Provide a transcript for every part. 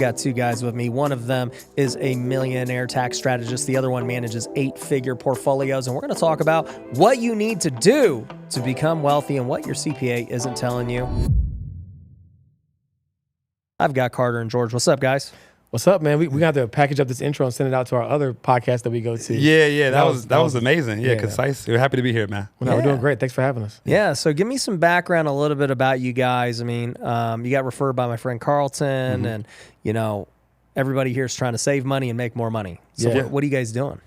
Got two guys with me. One of them is a millionaire tax strategist. The other one manages 8-figure portfolios. And we're going to talk about what you need to do to become wealthy and what your CPA isn't telling you. I've got Carter and George. What's up, guys? What's up, man? We got to package up this intro and send it out to our other podcast that we go to. Yeah, that was amazing. Yeah, concise. We're happy to be here, man. Well, we're doing great. Thanks for having us. Yeah, so give me some background a little bit about you guys. I mean, you got referred by my friend Carlton, and, you know, everybody here is trying to save money and make more money. So what are you guys doing?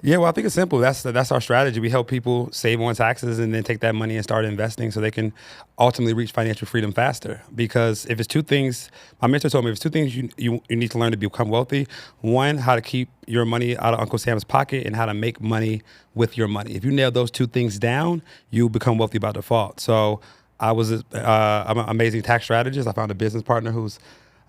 Yeah, well, I think it's simple. That's our strategy. We help people save on taxes and then take that money and start investing so they can ultimately reach financial freedom faster. Because if it's two things, my mentor told me, if it's two things you need to learn to become wealthy, one, how to keep your money out of Uncle Sam's pocket, and how to make money with your money. If you nail those two things down, you become wealthy by default. So I'm an amazing tax strategist. I found a business partner who's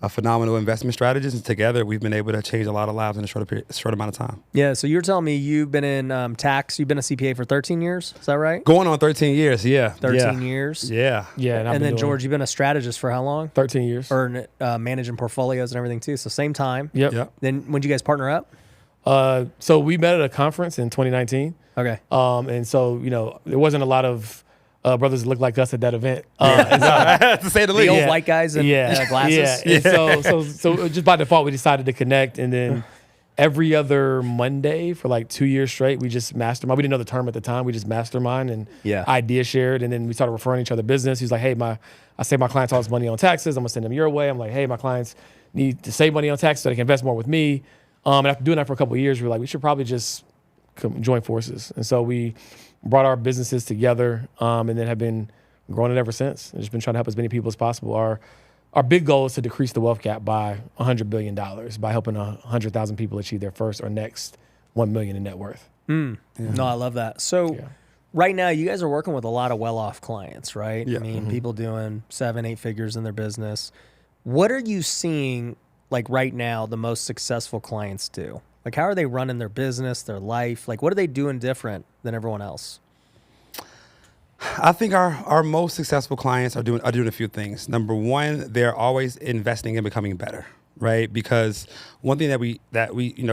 a phenomenal investment strategist, and together we've been able to change a lot of lives in a short amount of time. Yeah, so you're telling me you've been in tax, you've been a CPA for 13 years, is that right? Going on 13 years, yeah. 13 years? Yeah. And then George, you've been a strategist for how long? 13 years. Or managing portfolios and everything too, so same time. Yep. Then when did you guys partner up? So we met at a conference in 2019. Okay. And so, you know, there wasn't a lot of brothers that looked like us at that event. To say the least. The old white guys in glasses. Yeah. So just by default, we decided to connect. And then every other Monday for like 2 years straight, we just mastermind. We didn't know the term at the time. We just mastermind and idea shared. And then we started referring each other business. He's like, hey, I save my clients all this money on taxes. I'm going to send them your way. I'm like, hey, my clients need to save money on taxes so they can invest more with me. And after doing that for a couple of years, we were like, we should probably just join forces. And so we brought our businesses together, and then have been growing it ever since. And just been trying to help as many people as possible. Our big goal is to decrease the wealth gap by $100 billion by helping 100,000 people achieve their first or next 1 million in net worth. No, I love that. So right now, you guys are working with a lot of well-off clients, right? Yeah. I mean, people doing 7-8 figures in their business. What are you seeing, like right now, the most successful clients do? Like, how are they running their business, their life? Like, what are they doing different than everyone else? I think our most successful clients are doing a few things. Number one, they're always investing in becoming better, right? Because one thing that we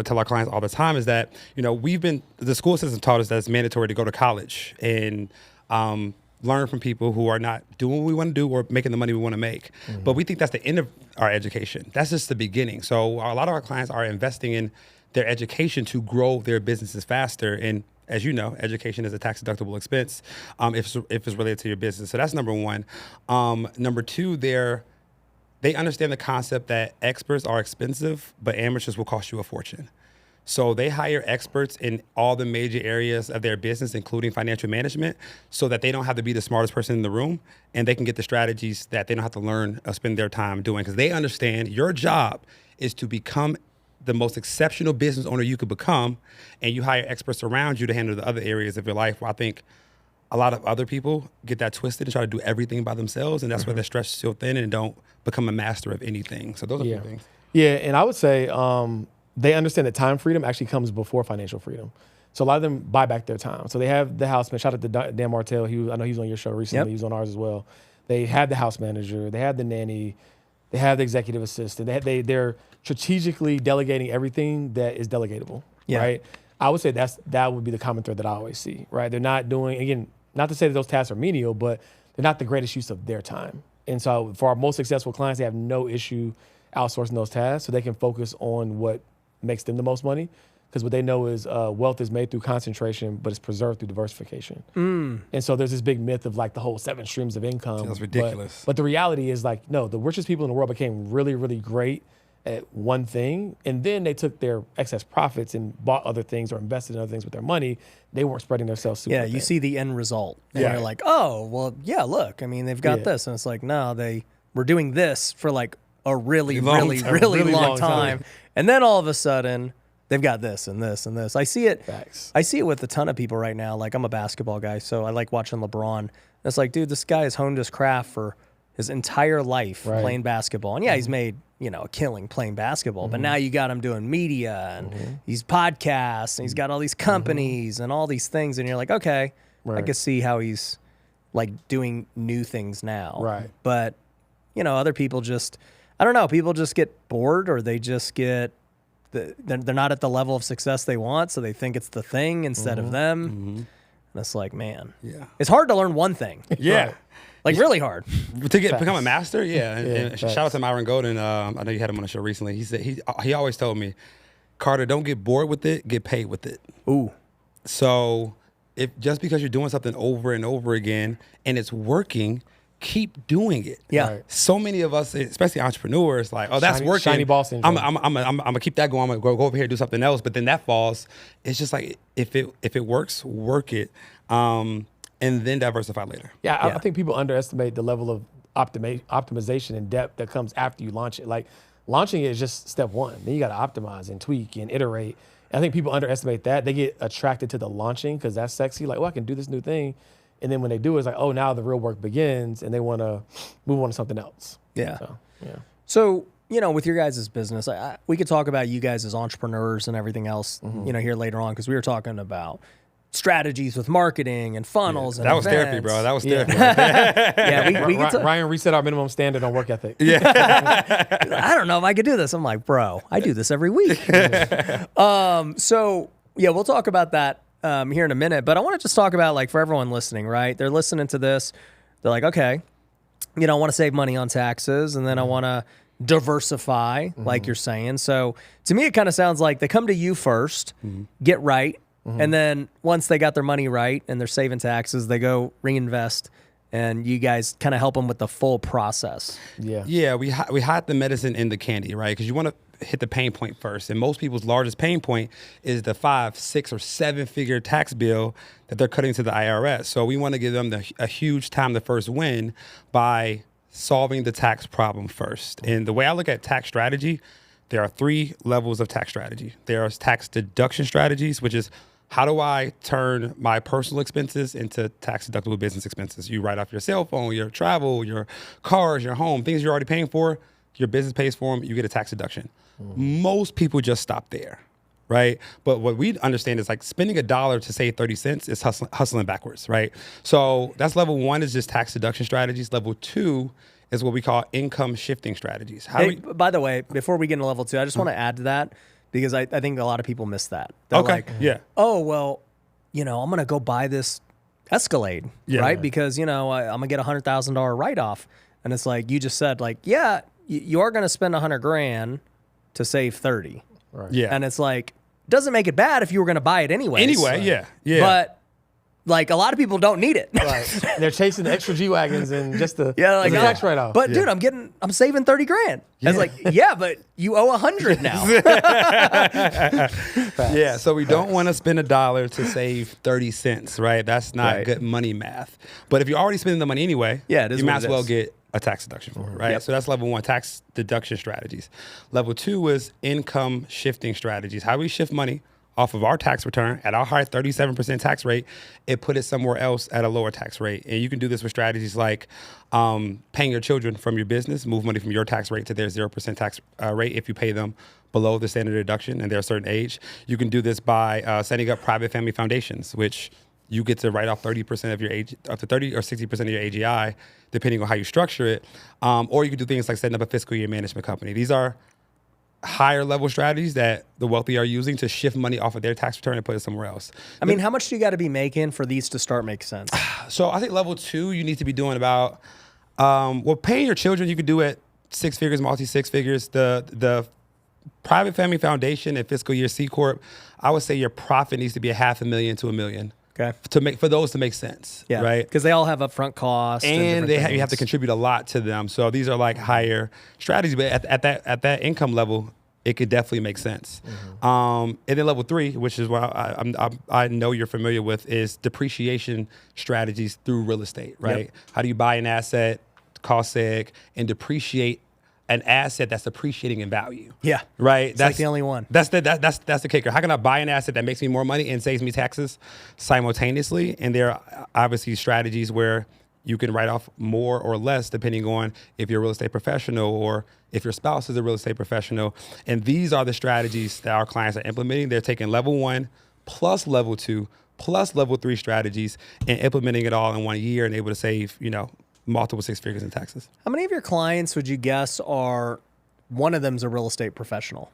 tell our clients all the time is that, you know, the school system taught us that it's mandatory to go to college and learn from people who are not doing what we want to do or making the money we want to make. But we think that's the end of our education. That's just the beginning. So a lot of our clients are investing in their education to grow their businesses faster. And as you know, education is a tax-deductible expense if it's related to your business. So that's number one. Number two, they understand the concept that experts are expensive, but amateurs will cost you a fortune. So they hire experts in all the major areas of their business, including financial management, so that they don't have to be the smartest person in the room, and they can get the strategies that they don't have to learn or spend their time doing, because they understand your job is to become the most exceptional business owner you could become, and you hire experts around you to handle the other areas of your life, where I think a lot of other people get that twisted and try to do everything by themselves, and that's where they're stretched so thin and don't become a master of anything. So those are the things. Yeah, and I would say they understand that time freedom actually comes before financial freedom. So a lot of them buy back their time. So they have the house man. Shout out to Dan Martell. I know he was on your show recently. He was on ours as well. They had the house manager. They had the nanny. They have the executive assistant. They're strategically delegating everything that is delegatable, right? I would say that would be the common thread that I always see, right? They're not doing, again, not to say that those tasks are menial, but they're not the greatest use of their time. And so for our most successful clients, they have no issue outsourcing those tasks so they can focus on what makes them the most money. Because what they know is wealth is made through concentration, but it's preserved through diversification. And so there's this big myth of like the whole 7 streams of income. That's ridiculous. But the reality is like, no, the richest people in the world became really, really great at one thing. And then they took their excess profits and bought other things or invested in other things with their money. They weren't spreading themselves super thin. You see the end result. And you're like, oh, well, look, I mean, they've got this. And it's like, no, they were doing this for like a really long time. And then all of a sudden, they've got this and this and this. I see it. Facts. I see it with a ton of people right now. Like, I'm a basketball guy, so I like watching LeBron. And it's like, dude, this guy has honed his craft for his entire life playing basketball. And he's made, a killing playing basketball. But now you got him doing media and these podcasts and he's got all these companies and all these things. And you're like, okay, I can see how he's like doing new things now. Right. But, other people just, I don't know, people just get bored, or they just get, they're not at the level of success they want, so they think it's the thing instead of them. And it's like, man, it's hard to learn one thing. Yeah. Like really hard. To become a master, and shout out to Myron Golden. I know you had him on the show recently. He said he always told me, Carter, don't get bored with it, get paid with it. Ooh. So if just because you're doing something over and over again and it's working, keep doing it. Yeah. Right. So many of us, especially entrepreneurs, like, oh, that's working. Shiny ball syndrome. I'm gonna keep that going. I'm gonna go over here and do something else. But then that falls. It's just like if it works, work it. And then diversify later. Yeah, I think people underestimate the level of optimization and depth that comes after you launch it. Like, launching it is just step one. Then you got to optimize and tweak and iterate. And I think people underestimate that. They get attracted to the launching because that's sexy. Like, oh, I can do this new thing. And then when they do it, it's like, oh, now the real work begins, and they want to move on to something else. Yeah. So, with your guys' business, we could talk about you guys as entrepreneurs and everything else, here later on, because we were talking about strategies with marketing and funnels. And that was events. therapy, bro. That was therapy. Ryan reset our minimum standard on work ethic. I don't know if I could do this. I'm like, bro, I do this every week. So we'll talk about that here in a minute. But I want to just talk about, like, for everyone listening, right? They're listening to this. They're like, okay, I want to save money on taxes, and then I want to diversify, like you're saying. So to me, it kind of sounds like they come to you first, get right. And then once they got their money right and they're saving taxes, they go reinvest, and you guys kind of help them with the full process. Yeah, we hide the medicine in the candy, right? Because you want to hit the pain point first. And most people's largest pain point is the 5, 6, or 7-figure tax bill that they're cutting to the IRS. So we want to give them a huge time to first win by solving the tax problem first. And the way I look at tax strategy, there are 3 levels of tax strategy. There are tax deduction strategies, which is, how do I turn my personal expenses into tax-deductible business expenses? You write off your cell phone, your travel, your cars, your home, things you're already paying for, your business pays for them, you get a tax deduction. Most people just stop there, right? But what we understand is, like, spending $1 to save 30 cents is hustling backwards, right? So that's level 1, is just tax deduction strategies. Level 2 is what we call income shifting strategies. By the way, before we get into level 2, I just want to add to that, because I think a lot of people miss that. They're like, oh, well, I'm going to go buy this Escalade, right? Because, I'm going to get a $100,000 write-off. And it's like, you just said, like, you are going to spend $100,000 to save 30. Right. Yeah. And it's like, doesn't make it bad if you were going to buy it anyway. Yeah. But, like, a lot of people don't need it. Right. They're chasing the extra G-Wagons and just the tax write-off. But dude, I'm saving $30,000. I was like, but you owe $100 now. Yeah, so we don't want to spend $1 to save 30 cents, right? That's not good money math. But if you're already spending the money anyway, you might as well get a tax deduction for it, right? So that's level 1, tax deduction strategies. Level 2 is income shifting strategies. How do we shift money off of our tax return at our high 37% tax rate and put it somewhere else at a lower tax rate? And you can do this with strategies like paying your children from your business, move money from your tax rate to their 0% tax rate if you pay them below the standard deduction and they're a certain age. You can do this by setting up private family foundations, which you get to write off 30% of your age, up to 30 or 60% of your AGI, depending on how you structure it. Or you can do things like setting up a fiscal year management company. These are higher level strategies that the wealthy are using to shift money off of their tax return and put it somewhere else. I mean, how much do you got to be making for these to start making sense? So I think level 2, you need to be doing about, paying your children, you could do it 6 figures, multi-6 figures. The private family foundation and fiscal year C Corp, I would say your profit needs to be $500,000 to $1 million. Okay. For those to make sense, right? Because they all have upfront costs, and you have to contribute a lot to them. So these are like higher strategies, but at that income level, it could definitely make sense. And then level 3, which is what I know you're familiar with, is depreciation strategies through real estate, right? How do you buy an asset, cost seg, and depreciate an asset that's appreciating in value? Right. That's like the only one. That's the kicker. How can I buy an asset that makes me more money and saves me taxes simultaneously? And there are obviously strategies where you can write off more or less depending on if you're a real estate professional or if your spouse is a real estate professional. And these are the strategies that our clients are implementing. They're taking level 1 plus level 2 plus level 3 strategies and implementing it all in 1 year and able to save, multiple 6 figures in taxes. How many of your clients would you guess are one of them's a real estate professional?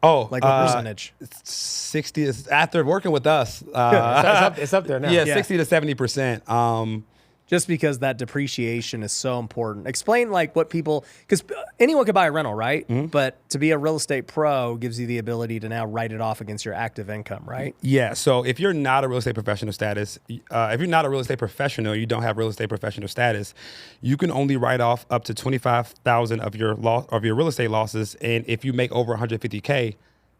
Oh, Like what percentage? 60 is after working with us. It's up there now. Yeah, 60 to 70%. Just because that depreciation is so important. Explain like what people, because anyone could buy a rental, right? But to be a real estate pro gives you the ability to now write it off against your active income, right? Yeah. So if you're not a real estate professional status, if you're not a real estate professional, you don't have real estate professional status, you can only write off up to 25,000 of your real estate losses. And if you make over 150K,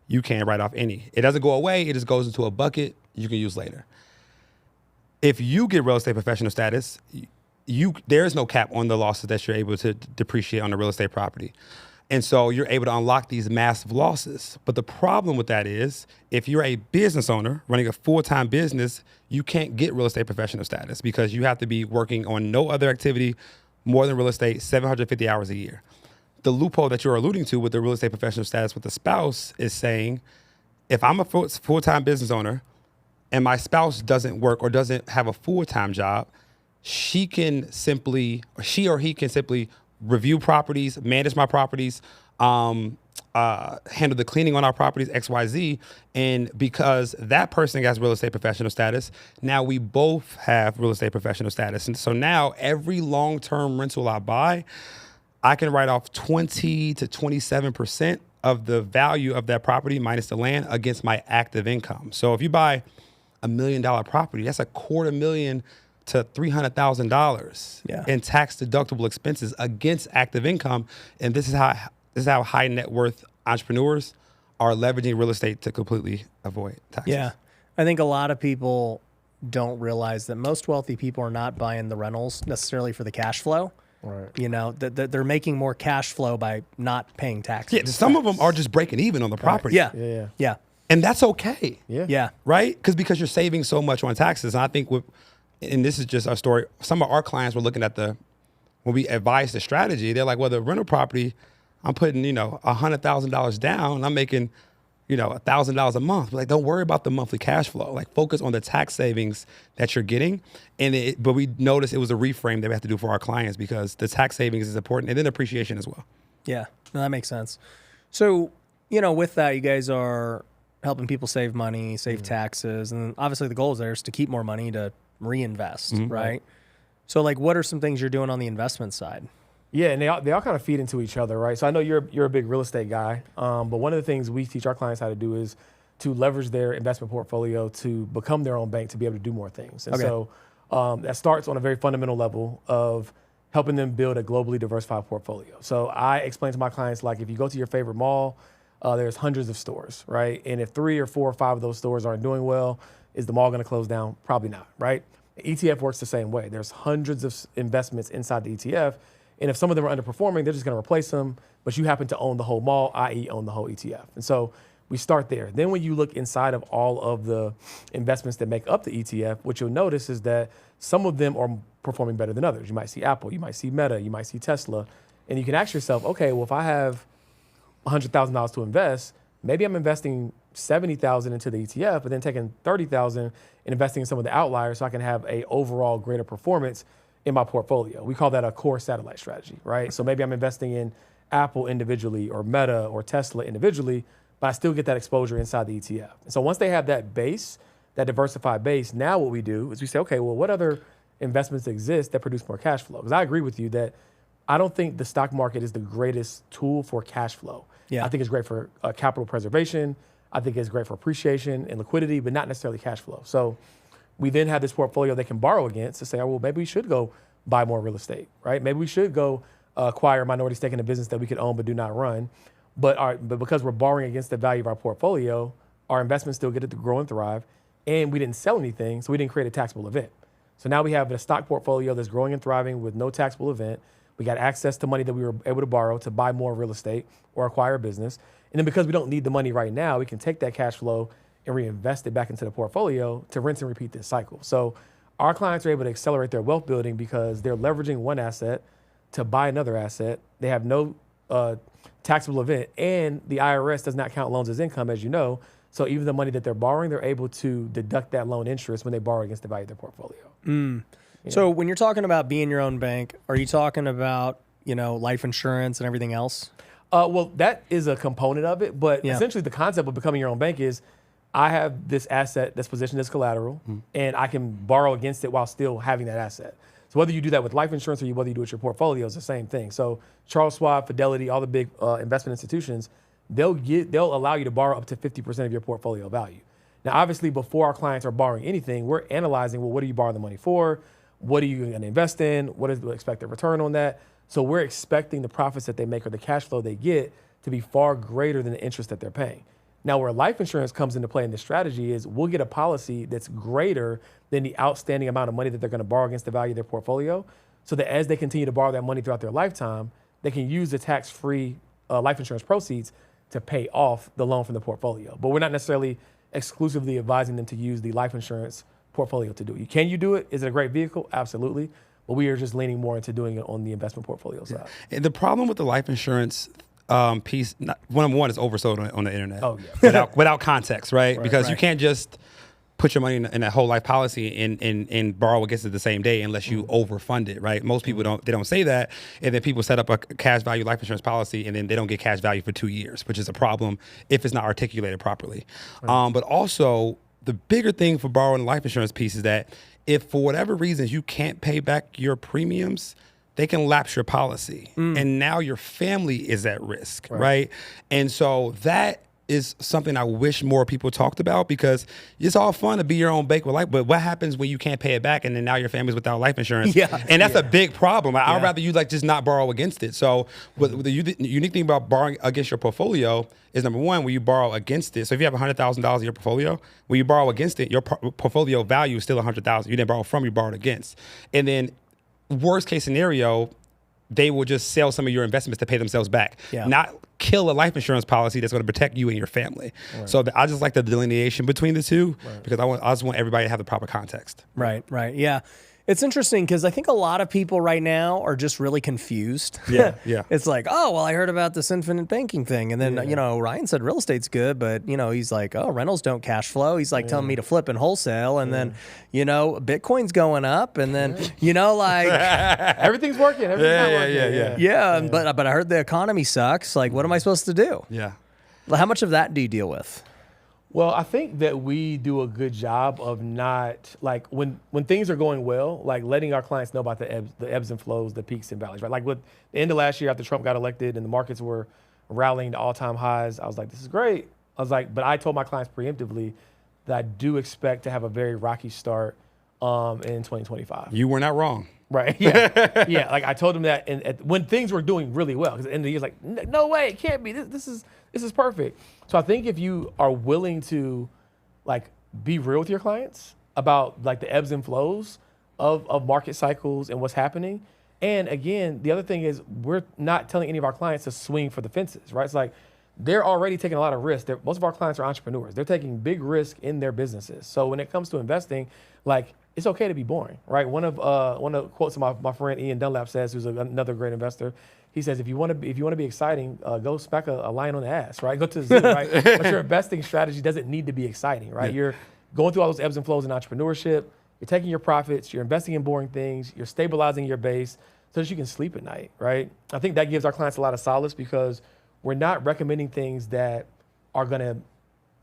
you can't write off any. It doesn't go away. It just goes into a bucket you can use later. If you get real estate professional status, there is no cap on the losses that you're able to depreciate on a real estate property. And so you're able to unlock these massive losses. But the problem with that is if you're a business owner running a full-time business, you can't get real estate professional status because you have to be working on no other activity more than real estate 750 hours a year. The loophole that you're alluding to with the real estate professional status with the spouse is saying, if I'm a full-time business owner and my spouse doesn't work or doesn't have a full-time job, she or he can simply review properties, manage my properties, handle the cleaning on our properties, XYZ. And because that person has real estate professional status, now we both have real estate professional status. And so now every long-term rental I buy, I can write off 20 to 27% of the value of that property minus the land against my active income. So if you buy $1 million property, that's $250,000 to $300,000 in tax deductible expenses against active income. And this is how high net worth entrepreneurs are leveraging real estate to completely avoid taxes. Yeah. I think a lot of people don't realize that most wealthy people are not buying the rentals necessarily for the cash flow. Right. You know, that they're making more cash flow by not paying taxes. Yeah, some of them are just breaking even on the property. Yeah. And that's okay. Yeah. Right? Because you're saving so much on taxes. And I think and this is just our story, some of our clients were looking at when we advised the strategy, they're like, well, the rental property, I'm putting, $100,000 down. I'm making, $1,000 a month. Like, don't worry about the monthly cash flow. Like, focus on the tax savings that you're getting. But we noticed it was a reframe that we have to do for our clients because the tax savings is important and then appreciation as well. Yeah, no, that makes sense. So, with that, you guys are helping people save money, save taxes. And obviously the goal is to keep more money to reinvest, right? So like, what are some things you're doing on the investment side? Yeah, and they all kind of feed into each other, right? So I know you're a big real estate guy, but one of the things we teach our clients how to do is to leverage their investment portfolio to become their own bank to be able to do more things. And so that starts on a very fundamental level of helping them build a globally diversified portfolio. So I explain to my clients, like, if you go to your favorite mall, there's hundreds of stores, right? And if 3 or 4 or 5 of those stores aren't doing well, is the mall going to close down? Probably not, right? The ETF works the same way. There's hundreds of investments inside the ETF. And if some of them are underperforming, they're just going to replace them. But you happen to own the whole mall, i.e. own the whole ETF. And so we start there. Then when you look inside of all of the investments that make up the ETF, what you'll notice is that some of them are performing better than others. You might see Apple, you might see Meta, you might see Tesla. And you can ask yourself, okay, well, if I have $100,000 to invest, maybe I'm investing $70,000 into the ETF, but then taking $30,000 and investing in some of the outliers so I can have a overall greater performance in my portfolio. We call that a core satellite strategy, right? So maybe I'm investing in Apple individually or Meta or Tesla individually, but I still get that exposure inside the ETF. And so once they have that base, that diversified base, now what we do is we say, okay, well, what other investments exist that produce more cash flow? Because I agree with you that I don't think the stock market is the greatest tool for cash flow. Yeah. I think it's great for capital preservation. I think it's great for appreciation and liquidity, but not necessarily cash flow. So we then have this portfolio they can borrow against to say, oh, well, maybe we should go buy more real estate, right? Maybe we should go acquire a minority stake in a business that we could own but do not run. But because we're borrowing against the value of our portfolio, our investments still get it to grow and thrive, and we didn't sell anything, so we didn't create a taxable event. So now we have a stock portfolio that's growing and thriving with no taxable event. We got access to money that we were able to borrow to buy more real estate or acquire a business. And then because we don't need the money right now, we can take that cash flow and reinvest it back into the portfolio to rinse and repeat this cycle. So our clients are able to accelerate their wealth building because they're leveraging one asset to buy another asset. They have no taxable event, and the IRS does not count loans as income, as you know. So even the money that they're borrowing, they're able to deduct that loan interest when they borrow against the value of their portfolio. So when you're talking about being your own bank, are you talking about, life insurance and everything else? Well, that is a component of it, but essentially the concept of becoming your own bank is I have this asset that's positioned as collateral, and I can borrow against it while still having that asset. So whether you do that with life insurance or whether you do it with your portfolio, it's the same thing. So Charles Schwab, Fidelity, all the big investment institutions, they'll allow you to borrow up to 50% of your portfolio value. Now, obviously, before our clients are borrowing anything, we're analyzing, well, what are you borrowing the money for? What are you going to invest in? What is the expected return on that? So we're expecting the profits that they make or the cash flow they get to be far greater than the interest that they're paying. Now, where life insurance comes into play in this strategy is we'll get a policy that's greater than the outstanding amount of money that they're going to borrow against the value of their portfolio, so that as they continue to borrow that money throughout their lifetime, they can use the tax-free life insurance proceeds to pay off the loan from the portfolio. But we're not necessarily exclusively advising them to use the life insurance portfolio to do it. Can you do it? Is it a great vehicle? Absolutely. But we are just leaning more into doing it on the investment portfolio side. And the problem with the life insurance piece, number one, is oversold on the internet. Oh, yeah. without context, right? Because you can't just put your money in a whole life policy and borrow against it the same day unless you overfund it, right? Most people don't say that, and then people set up a cash value life insurance policy and then they don't get cash value for 2 years, which is a problem if it's not articulated properly. But also, the bigger thing for borrowing the life insurance piece is that if for whatever reasons you can't pay back your premiums, they can lapse your policy. And now your family is at risk, right? And so that is something I wish more people talked about, because it's all fun to be your own bank with life, but what happens when you can't pay it back and then now your family's without life insurance? And that's a big problem. I'd rather you just not borrow against it. So the unique thing about borrowing against your portfolio is, number one, when you borrow against it. So if you have $100,000 in your portfolio, when you borrow against it, your portfolio value is still $100,000. You didn't borrow from, you borrowed against. And then worst case scenario, they will just sell some of your investments to pay themselves back, not kill a life insurance policy that's going to protect you and your family. So I just like the delineation between the two, because I just want everybody to have the proper context. Right. Yeah. It's interesting because I think a lot of people right now are just really confused. It's like, oh, well, I heard about this infinite banking thing. And then, Ryan said real estate's good, but, he's like, oh, rentals don't cash flow. He's like telling me to flip and wholesale. And then, Bitcoin's going up. And then, like everything's working. Everything's not working. But I heard the economy sucks. Like, what am I supposed to do? How much of that do you deal with? Well, I think that we do a good job of not, like, when things are going well, like letting our clients know about the ebbs and flows, the peaks and valleys, right? Like with the end of last year after Trump got elected and the markets were rallying to all-time highs, I was like, this is great. I was like, but I told my clients preemptively that I do expect to have a very rocky start in 2025. You were not wrong. Right. Yeah. Like I told them that, and when things were doing really well, because at the end of the year, like, no way, it can't be. This is perfect. So I think if you are willing to, like, be real with your clients about like the ebbs and flows of market cycles and what's happening, and again, the other thing is we're not telling any of our clients to swing for the fences, right? It's like they're already taking a lot of risk. Most of our clients are entrepreneurs. They're taking big risk in their businesses. So when it comes to investing, like, it's okay to be boring, right? One of the quotes of my friend Ian Dunlap says, who's another great investor. He says, if you want to be exciting, go smack a lion on the ass, right? Go to the zoo, right? But your investing strategy doesn't need to be exciting, right? You're going through all those ebbs and flows in entrepreneurship. You're taking your profits. You're investing in boring things. You're stabilizing your base so that you can sleep at night, right? I think that gives our clients a lot of solace, because we're not recommending things that are going to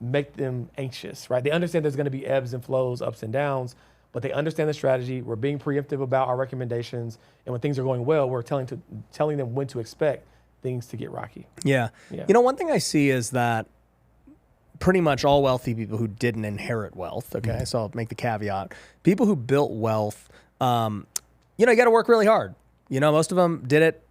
make them anxious, right? They understand there's going to be ebbs and flows, ups and downs, but they understand the strategy. We're being preemptive about our recommendations. And when things are going well, we're telling them when to expect things to get rocky. Yeah. One thing I see is that pretty much all wealthy people who didn't inherit wealth, okay, so I'll make the caveat, people who built wealth, you got to work really hard. Most of them did it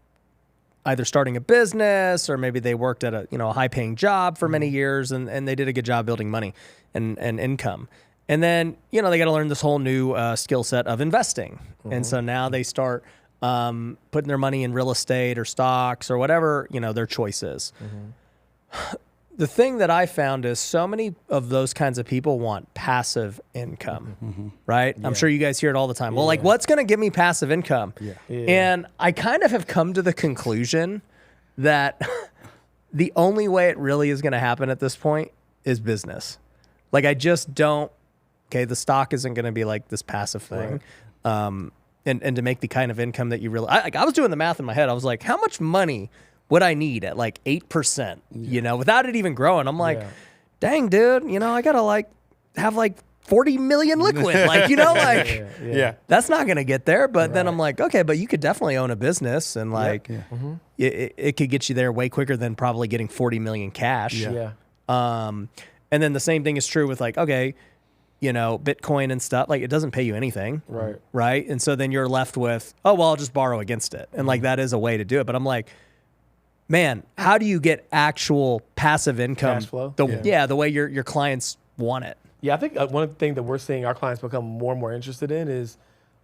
either starting a business, or maybe they worked at a high-paying job for many years, and they did a good job building money and income. And then, they got to learn this whole new skill set of investing. And so now they start putting their money in real estate or stocks or whatever, their choice is. The thing that I found is so many of those kinds of people want passive income, right? I'm sure you guys hear it all the time. Well, like, what's going to give me passive income? And I kind of have come to the conclusion that the only way it really is going to happen at this point is business. Like, I just don't. Okay, the stock isn't going to be like this passive thing. And to make the kind of income that you really... I was doing the math in my head. I was like, how much money what I need at like 8%, you know, without it even growing. I'm like, dang, dude, you know, I gotta like have like 40 million liquid, like, you know, like, that's not gonna get there. But then I'm like, okay, but you could definitely own a business, and like, it could get you there way quicker than probably getting 40 million cash. And then the same thing is true with like, okay, you know, Bitcoin and stuff, like it doesn't pay you anything. Right. And so then you're left with, oh, well, I'll just borrow against it. And like, that is a way to do it. But I'm like, man, how do you get actual passive income? Cash flow? The way your clients want it. Yeah, I think one thing that we're seeing our clients become more and more interested in is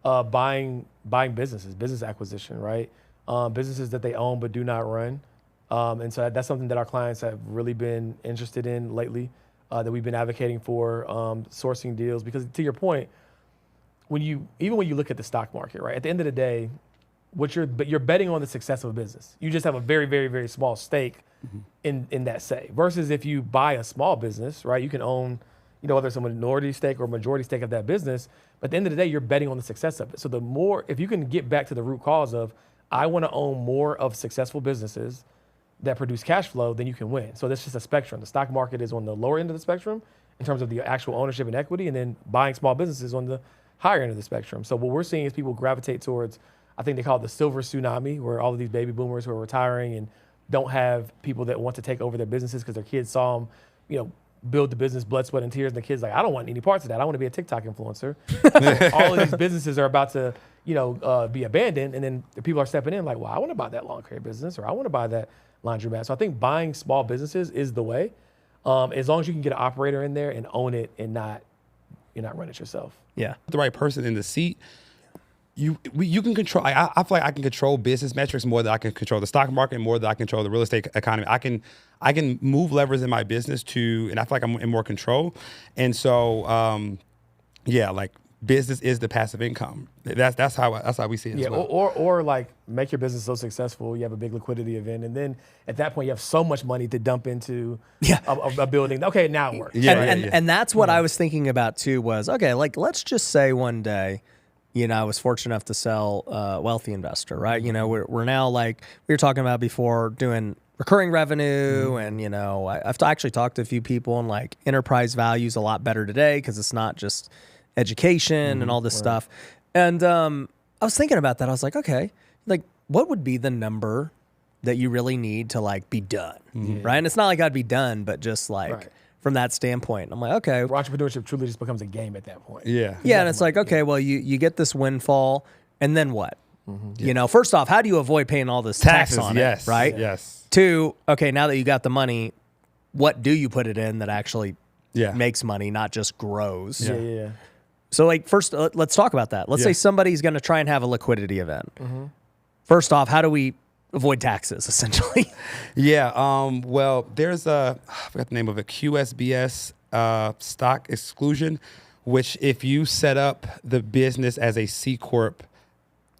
buying businesses, business acquisition, right? Businesses that they own but do not run. And so that's something that our clients have really been interested in lately, that we've been advocating for, sourcing deals. Because to your point, when you look at the stock market, right? At the end of the day, you're betting on the success of a business. You just have a very, very, very small stake in that say. Versus if you buy a small business, right? You can own, you know, whether it's a minority stake or majority stake of that business. But at the end of the day, you're betting on the success of it. So the more, if you can get back to the root cause of, I want to own more of successful businesses that produce cash flow, then you can win. So that's just a spectrum. The stock market is on the lower end of the spectrum in terms of the actual ownership and equity, and then buying small businesses on the higher end of the spectrum. So what we're seeing is people gravitate towards, I think they call it the silver tsunami, where all of these baby boomers who are retiring and don't have people that want to take over their businesses because their kids saw them, you know, build the business, blood, sweat, and tears. And the kid's like, I don't want any parts of that. I want to be a TikTok influencer. So all of these businesses are about to, you know, be abandoned. And then the people are stepping in like, well, I want to buy that lawn care business, or I want to buy that laundromat. So I think buying small businesses is the way, as long as you can get an operator in there and own it and you're not running it yourself. Yeah. The right person in the seat. You can control. I feel like I can control business metrics more than I can control the stock market, more than I can control the real estate economy. I can move levers in my business and I feel like I'm in more control. And so, like business is the passive income. That's how we see it. Yeah, as well. or like make your business so successful, you have a big liquidity event, and then at that point you have so much money to dump into a building. Okay, now it works. And that's what I was thinking about too. Was okay, like let's just say one day, you know, I was fortunate enough to sell Wealthy Investor, right? You know, we're now like we were talking about before doing recurring revenue, and you know, I've actually talked to a few people, and like enterprise value is a lot better today because it's not just education and all this stuff. And I was thinking about that. I was like, okay, like what would be the number that you really need to like be done, right? And it's not like I'd be done, but just like from that standpoint, I'm like, okay. Where entrepreneurship truly just becomes a game at that point. Yeah, and it's like, okay, well, you get this windfall, and then what? You know, first off, how do you avoid paying all this tax on it, right? Yes. Two, okay, now that you got the money, what do you put it in that actually makes money, not just grows? Yeah. So, like, first, let's talk about that. Let's say somebody's going to try and have a liquidity event. First off, how do we avoid taxes, essentially? Well, there's I forgot the name of it, QSBS stock exclusion, which if you set up the business as a C Corp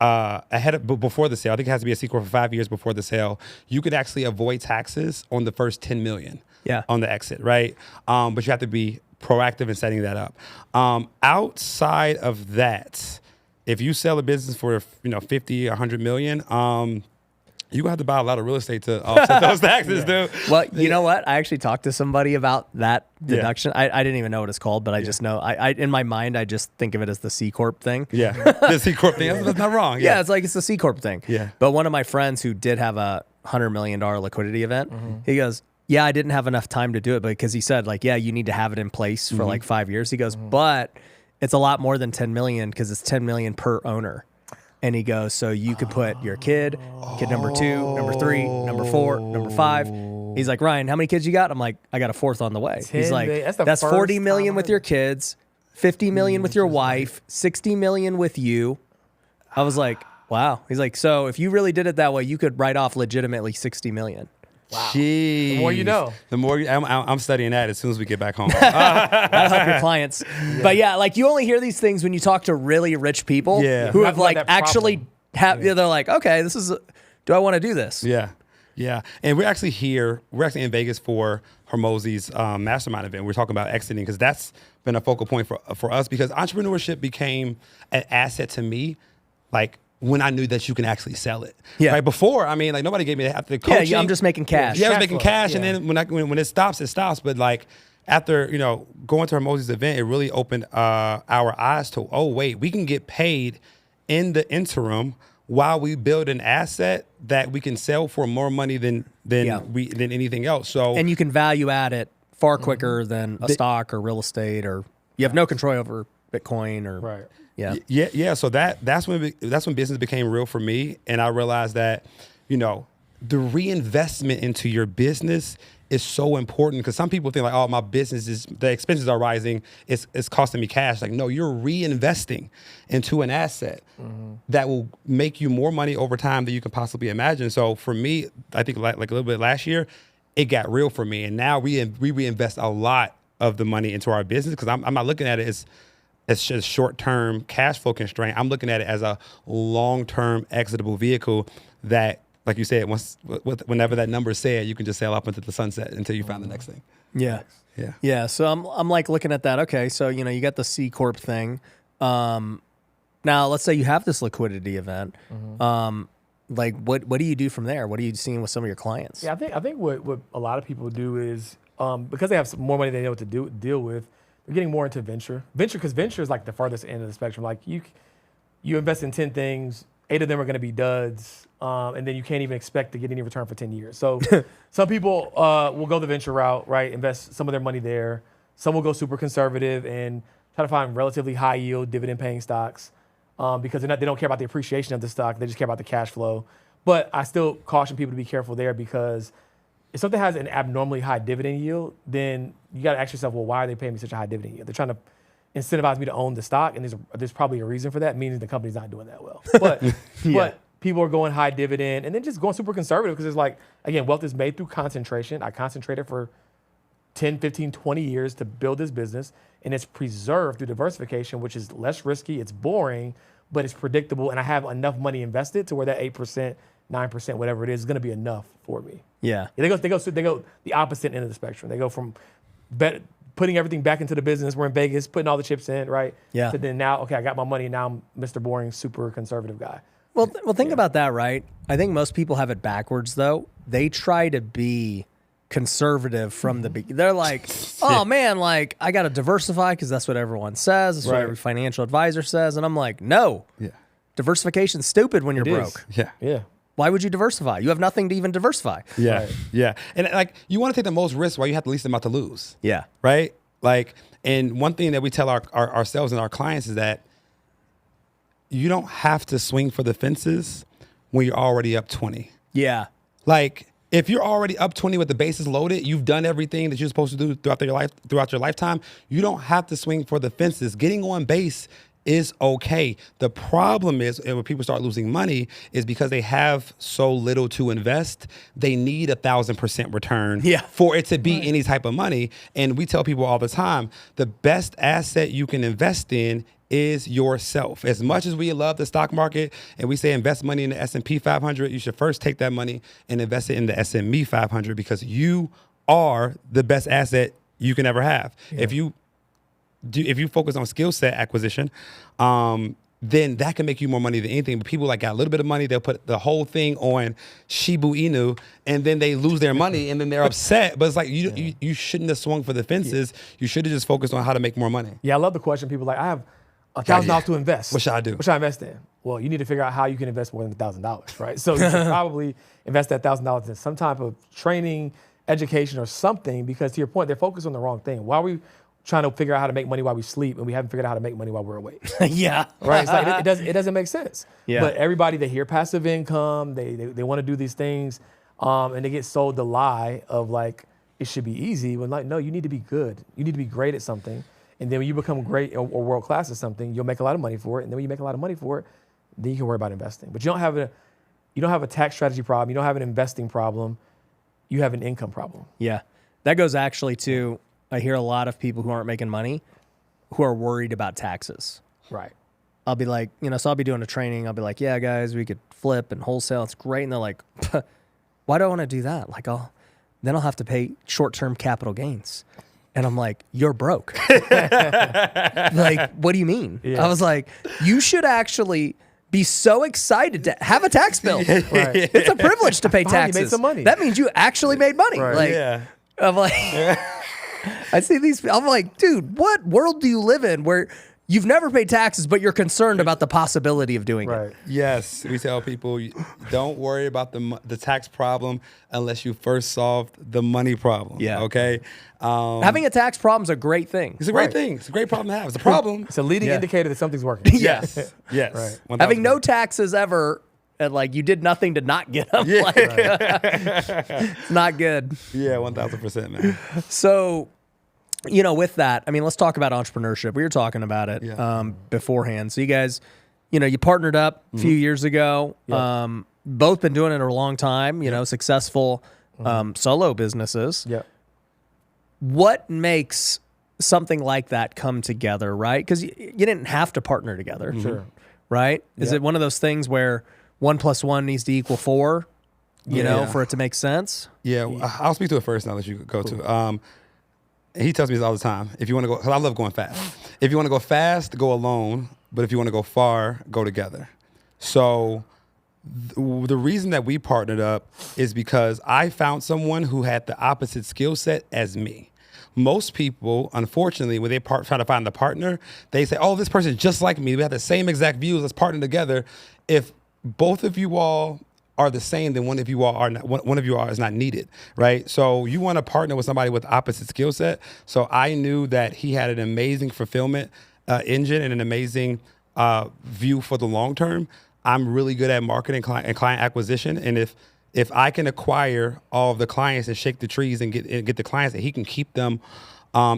before the sale, I think it has to be a C Corp for 5 years before the sale, you could actually avoid taxes on the first 10 million on the exit, right? But you have to be proactive in setting that up. Outside of that, if you sell a business for 50, 100 million, you have to buy a lot of real estate to offset those taxes, dude. Well, you know what? I actually talked to somebody about that deduction. I didn't even know what it's called, but I just know. I in my mind, I just think of it as the C Corp thing. Yeah, the C Corp thing. That's not wrong. Yeah, it's like it's the C Corp thing. Yeah. But one of my friends who did have a $100 million liquidity event, he goes, yeah, I didn't have enough time to do it, because he said, like, yeah, you need to have it in place for like 5 years. He goes, but it's a lot more than 10 million because it's 10 million per owner. And he goes, so you could put your kid number 2, number 3, number 4, number 5. He's like, Ryan, how many kids you got? I'm like, I got a 4th on the way. He's like, that's 40 million with your kids, 50 million with your wife, 60 million with you. I was like, wow. He's like, so if you really did it that way, you could write off legitimately 60 million. Wow. Jeez. The more you know. The more I'm studying that as soon as we get back home. That'll help your clients. But yeah, like you only hear these things when you talk to really rich people who have like actually they're like, okay, do I want to do this? Yeah. And we're actually in Vegas for Hormozi's mastermind event. We're talking about exiting because that's been a focal point for us, because entrepreneurship became an asset to me like when I knew that you can actually sell it. Yeah. Right before, I mean, like nobody gave me that after the coaching. Yeah, I'm just making cash. Yeah, I was making cash, Yeah. and then when it stops, it stops. But like after going to Hermosi's event, it really opened our eyes to, oh wait, we can get paid in the interim while we build an asset that we can sell for more money than anything else. So and you can value add it far quicker than a stock or real estate, or you have no control over Bitcoin or Right. Yeah. So that's when business became real for me, and I realized that the reinvestment into your business is so important, because some people think like, oh, my business is, the expenses are rising, it's costing me cash. Like, no, you're reinvesting into an asset that will make you more money over time than you can possibly imagine. So for me, I think like a little bit last year, it got real for me, and now we reinvest a lot of the money into our business, because I'm not looking at it as just short-term cash flow constraint. I'm looking at it as a long-term exitable vehicle that, like you said, whenever that number is said, you can just sail up into the sunset until you find the next thing. Yeah. So I'm like looking at that. Okay, so you got the C Corp thing. Now let's say you have this liquidity event. Like what do you do from there? What are you seeing with some of your clients? Yeah, I think what a lot of people do is because they have some more money they know what to deal with, they're getting more into venture. Because venture is like the farthest end of the spectrum. Like you invest in 10 things, 8 of them are going to be duds, and then you can't even expect to get any return for 10 years. So some people will go the venture route, right? Invest some of their money there. Some will go super conservative and try to find relatively high yield dividend paying stocks because they don't care about the appreciation of the stock. They just care about the cash flow. But I still caution people to be careful there, because if something has an abnormally high dividend yield, then you got to ask yourself, well, why are they paying me such a high dividend yield? They're trying to incentivize me to own the stock, and there's probably a reason for that, meaning the company's not doing that well. But but people are going high dividend and then just going super conservative, because it's like, again, wealth is made through concentration. I concentrated for 10, 15, 20 years to build this business, and it's preserved through diversification, which is less risky, it's boring, but it's predictable, and I have enough money invested to where that 8%, 9%, whatever it is going to be enough for me. Yeah. They go the opposite end of the spectrum. They go from putting everything back into the business. We're in Vegas, putting all the chips in, right? Yeah. To then now, okay, I got my money. Now I'm Mr. Boring, super conservative guy. Well, think about that, right? I think most people have it backwards, though. They try to be conservative from the beginning. They're like, oh man, like I got to diversify because that's what everyone says. That's what every financial advisor says. And I'm like, no. Yeah. Diversification's stupid when you're broke. Yeah. Why would you diversify? You have nothing to even diversify. Yeah. Right. Yeah. And like, you want to take the most risk while you have the least amount to lose. Yeah. Right? Like, and one thing that we tell ourselves and our clients is that you don't have to swing for the fences when you're already up 20. Yeah. Like, if you're already up 20 with the bases loaded, you've done everything that you're supposed to do throughout your lifetime. You don't have to swing for the fences. Getting on base is okay. The problem is, and when people start losing money, is because they have so little to invest, they need 1,000% return for it to be any type of money. And we tell people all the time, the best asset you can invest in is yourself. As much as we love the stock market and we say invest money in the S&P 500, you should first take that money and invest it in the SME 500, because you are the best asset you can ever have. Yeah. If you focus on skill set acquisition, then that can make you more money than anything. But people like got a little bit of money, they'll put the whole thing on Shibu Inu, and then they lose their money, and then they're upset. But it's like you shouldn't have swung for the fences. You should have just focused on how to make more money. Yeah, I love the question. People are like, I have $1,000 to invest. What should I do? What should I invest in? Well, you need to figure out how you can invest more than $1,000, right? So you should probably invest that $1,000 in some type of training, education, or something, because to your point, they're focused on the wrong thing. Why are we trying to figure out how to make money while we sleep, and we haven't figured out how to make money while we're awake? Yeah. Right? It's like, it doesn't make sense. Yeah. But everybody, they hear passive income, they want to do these things, and they get sold the lie of like, it should be easy, when like, no, you need to be good. You need to be great at something. And then when you become great or world class at something, you'll make a lot of money for it. And then when you make a lot of money for it, then you can worry about investing. But you don't have a tax strategy problem. You don't have an investing problem. You have an income problem. Yeah. That goes actually to, I hear a lot of people who aren't making money who are worried about taxes. Right. I'll be like, so I'll be doing a training. I'll be like, yeah, guys, we could flip and wholesale. It's great. And they're like, why do I want to do that? Like, then I'll have to pay short-term capital gains. And I'm like, you're broke. Like, what do you mean? Yeah. I was like, you should actually be so excited to have a tax bill. Right. It's a privilege to pay Finally taxes. made some money. That means you actually made money. Right. Like, Yeah. I'm like, I see these. I'm like, dude, what world do you live in where you've never paid taxes, but you're concerned about the possibility of doing Right. it? Yes, we tell people don't worry about the tax problem unless you first solved the money problem. Yeah. Okay. Having a tax problem is a great thing. It's a great thing. It's a great problem to have. It's a problem. It's a leading Yeah. indicator that something's working. Yes. Yes. Right. Having 1000%. no taxes ever, and like you did nothing to not get them. Yeah. Like, it's not good. Yeah, 1000%, man. So, with that, I mean, let's talk about entrepreneurship. We were talking about it beforehand. So you guys, you partnered up a few years ago. Yeah. Both been doing it a long time, successful solo businesses. Yeah. What makes something like that come together, right? Because you didn't have to partner together. Sure. Right? Is it one of those things where 1 + 1 needs to equal 4, for it to make sense? Yeah, I'll speak to it first. Now that you go to. He tells me this all the time. If you want to go, because I love going fast. If you want to go fast, go alone. But if you want to go far, go together. So the reason that we partnered up is because I found someone who had the opposite skill set as me. Most people, unfortunately, when they try to find the partner, they say, "Oh, this person's just like me. We have the same exact views. Let's partner together." If both of you all are the same, then one of you all are not, one of you all is not needed, right? So you want to partner with somebody with opposite skill set. So I knew that he had an amazing fulfillment engine and an amazing view for the long term. I'm really good at marketing and client acquisition, and if I can acquire all of the clients and shake the trees and get the clients and he can keep them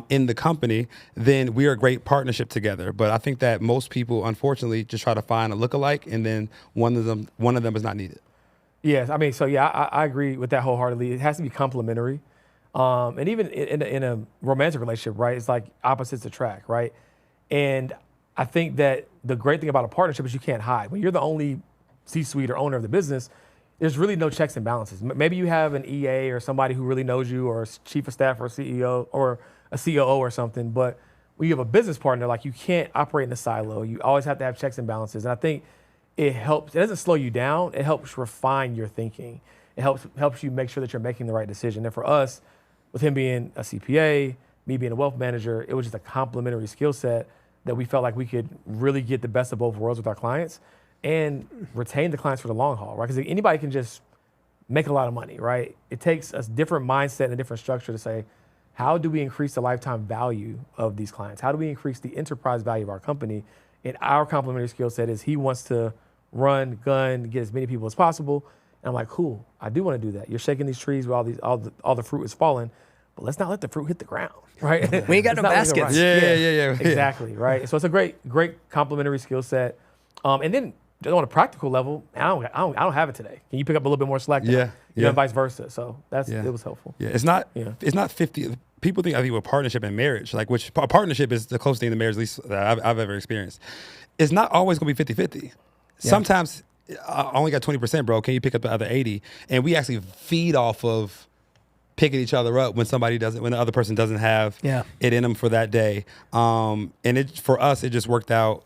in the company, then we are a great partnership together. But I think that most people, unfortunately, just try to find a lookalike, and then one of them is not needed. Yes, I mean, so yeah, I agree with that wholeheartedly. It has to be complementary, and even in a romantic relationship, right? It's like opposites attract, right? And I think that the great thing about a partnership is you can't hide. When you're the only C-suite or owner of the business, there's really no checks and balances. Maybe you have an EA or somebody who really knows you, or a chief of staff or a CEO or a COO or something. But when you have a business partner, like, you can't operate in a silo. You always have to have checks and balances. And I think it helps. It doesn't slow you down. It helps refine your thinking. It helps you make sure that you're making the right decision. And for us, with him being a CPA, me being a wealth manager, it was just a complementary skill set that we felt like we could really get the best of both worlds with our clients and retain the clients for the long haul, right? Because anybody can just make a lot of money, right? It takes a different mindset and a different structure to say, how do we increase the lifetime value of these clients? How do we increase the enterprise value of our company? And our complementary skill set is he wants to run, gun, get as many people as possible. And I'm like, cool, I do want to do that. You're shaking these trees where all the fruit is falling, but let's not let the fruit hit the ground, right? We ain't got no baskets. Yeah. Exactly, right? So it's a great complementary skill set. And then on a practical level, I don't have it today. Can you pick up a little bit more slack? Yeah. And vice versa. So it was helpful. Yeah, it's not 50. People think, I think, with partnership and marriage, like, which a partnership is the closest thing to marriage, at least that I've ever experienced. It's not always going to be 50-50. Sometimes I only got 20%, bro. Can you pick up the other 80? And we actually feed off of picking each other up when when the other person doesn't have it in them for that day. And for us, it just worked out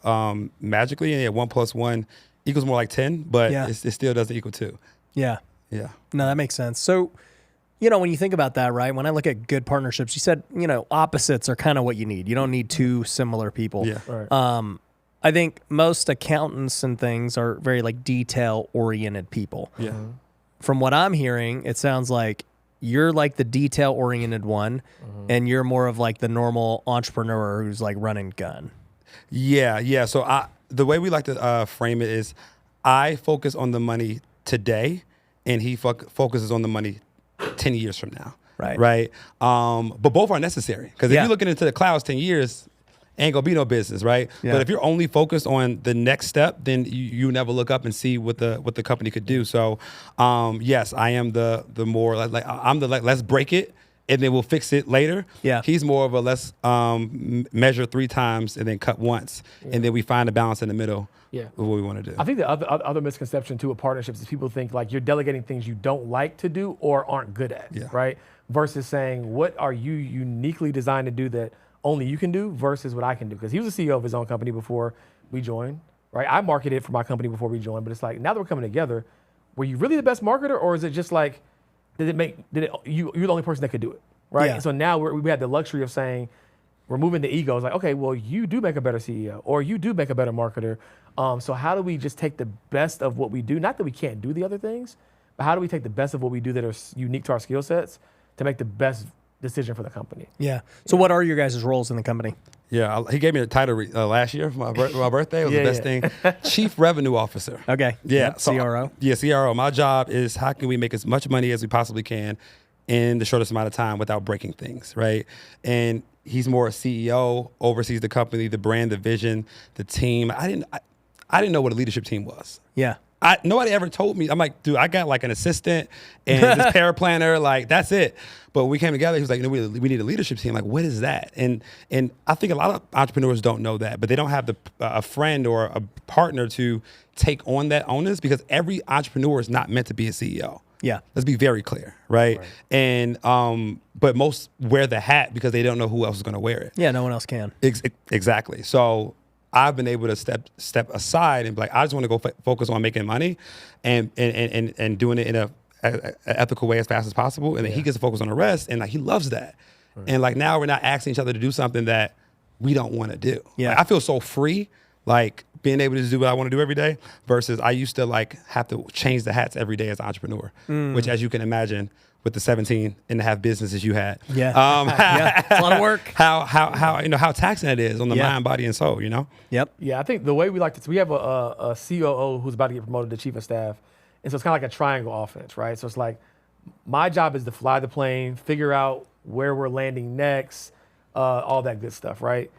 magically. And 1 + 1 equals more like 10, but it still doesn't equal 2. Yeah. Yeah. No, that makes sense. So, when you think about that, right? When I look at good partnerships, you said, opposites are kind of what you need. You don't need two similar people. Yeah. Right. I think most accountants and things are very like detail-oriented people. Yeah. From what I'm hearing, it sounds like you're like the detail-oriented one, and you're more of like the normal entrepreneur who's like running gun. Yeah. So the way we like to frame it is, I focus on the money today, and he focuses on the money 10 years from now. Right. But both are necessary, because if you're looking into the clouds 10 years, ain't gonna be no business, right? Yeah. But if you're only focused on the next step, then you never look up and see what the company could do. So, yes, I am the more I'm the let's break it and then we'll fix it later. Yeah. He's more of a let's measure 3 times and then cut once, and then we find a balance in the middle. Yeah. Of what we want to do. I think the other misconception too with partnerships is people think like you're delegating things you don't like to do or aren't good at, right? Versus saying, what are you uniquely designed to do that only you can do versus what I can do? Because he was the CEO of his own company before we joined, right? I marketed for my company before we joined, but it's like, now that we're coming together, were you really the best marketer, or is it just like, you're the only person that could do it, right? Yeah. And so now we had the luxury of saying, removing the ego. It's like, okay, well, you do make a better CEO, or you do make a better marketer. So how do we just take the best of what we do? Not that we can't do the other things, but how do we take the best of what we do that are unique to our skill sets to make the best decision for the company? Yeah. So what are your guys' roles in the company? Yeah, he gave me the title last year for my birthday. It was the best thing. Chief Revenue Officer. Okay. Yeah. Yep. So, CRO. Yeah, CRO. My job is how can we make as much money as we possibly can in the shortest amount of time without breaking things, right? And he's more a CEO, oversees the company, the brand, the vision, the team. I didn't know what a leadership team was. Yeah. Nobody ever told me. I'm like, dude, I got like an assistant and this paraplanner, like that's it. But when we came together, he was like, we need a leadership team. Like, what is that? And I think a lot of entrepreneurs don't know that, but they don't have a friend or a partner to take on that onus, because every entrepreneur is not meant to be a CEO. Yeah. Let's be very clear, right? And but most wear the hat because they don't know who else is going to wear it. Yeah, no one else can. Exactly. So I've been able to step aside and be like, I just want to go focus on making money and doing it in a ethical way as fast as possible. And then he gets to focus on the rest, and like he loves that. And like now we're not asking each other to do something that we don't want to do. Yeah. Like, I feel so free, like being able to just do what I want to do every day, versus I used to like have to change the hats every day as an entrepreneur, which, as you can imagine, with the 17 and a half businesses you had. Yeah. Yeah. It's a lot of work. How taxing it is on the mind, body, and soul, Yep. Yeah, I think the way we like to, so we have a COO who's about to get promoted to chief of staff. And so it's kind of like a triangle offense, right? So it's like, my job is to fly the plane, figure out where we're landing next, all that good stuff, right?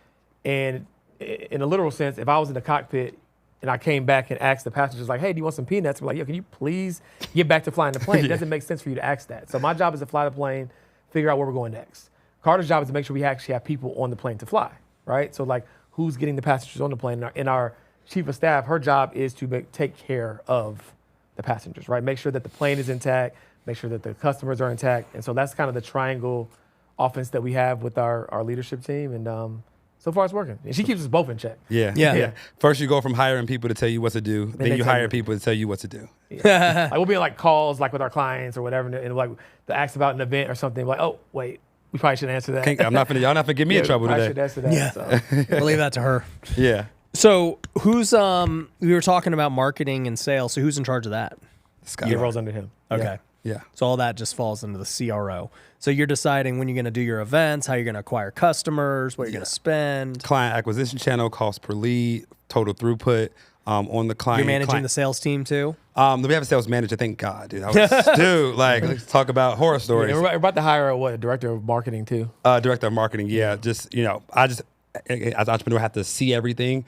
And in a literal sense, if I was in the cockpit and I came back and asked the passengers, like, hey, do you want some peanuts? I'm like, yo, can you please get back to flying the plane? It doesn't make sense for you to ask that. So my job is to fly the plane, figure out where we're going next. Carter's job is to make sure we actually have people on the plane to fly, right? So like, who's getting the passengers on the plane? And our chief of staff, her job is to take care of the passengers, right? Make sure that the plane is intact, make sure that the customers are intact. And so that's kind of the triangle offense that we have with our leadership team. And so far it's working. And she keeps us both in check. Yeah. First you go from hiring people to tell you what to do, then you hire people to tell you what to do. Yeah. Like we'll be in like calls like with our clients or whatever, and like they ask about an event or something, like, oh, wait, we probably shouldn't answer that. Y'all not gonna get me in trouble today. Should answer that. Yeah. So. We'll leave that to her. Yeah. So who's we were talking about marketing and sales, so who's in charge of that? It rolls under him. Okay. Yeah. So all that just falls into the CRO. So you're deciding when you're going to do your events, how you're going to acquire customers, what you're going to spend. Client acquisition channel, cost per lead, total throughput on the client. You're managing the sales team too? We have a sales manager, thank God, dude. Let's talk about horror stories. Yeah, we're about to hire a director of marketing too. Director of marketing, yeah. Just, as an entrepreneur, have to see everything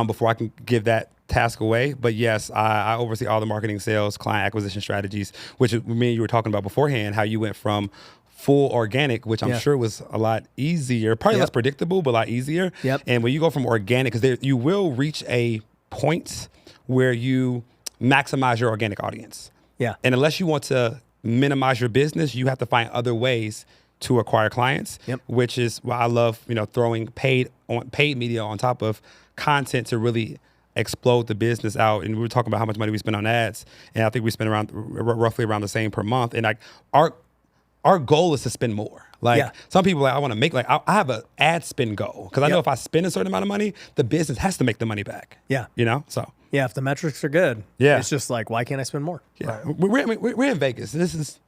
before I can give that task away. But yes, I oversee all the marketing, sales, client acquisition strategies, which me and you were talking about beforehand, how you went from full organic, which I'm sure was a lot easier, probably less predictable, but a lot easier. Yep. And when you go from organic, because you will reach a point where you maximize your organic audience. Yeah. And unless you want to minimize your business, you have to find other ways to acquire clients, which is why I love, throwing paid media on top of content to really explode the business out. And we were talking about how much money we spend on ads, and I think we spend roughly around the same per month. And like our goal is to spend more. Some people I want to make I have an ad spend goal, because I know if I spend a certain amount of money, the business has to make the money back. Yeah. So. Yeah, if the metrics are good. Yeah. It's just like, why can't I spend more? Yeah. Right. We're in Vegas. This is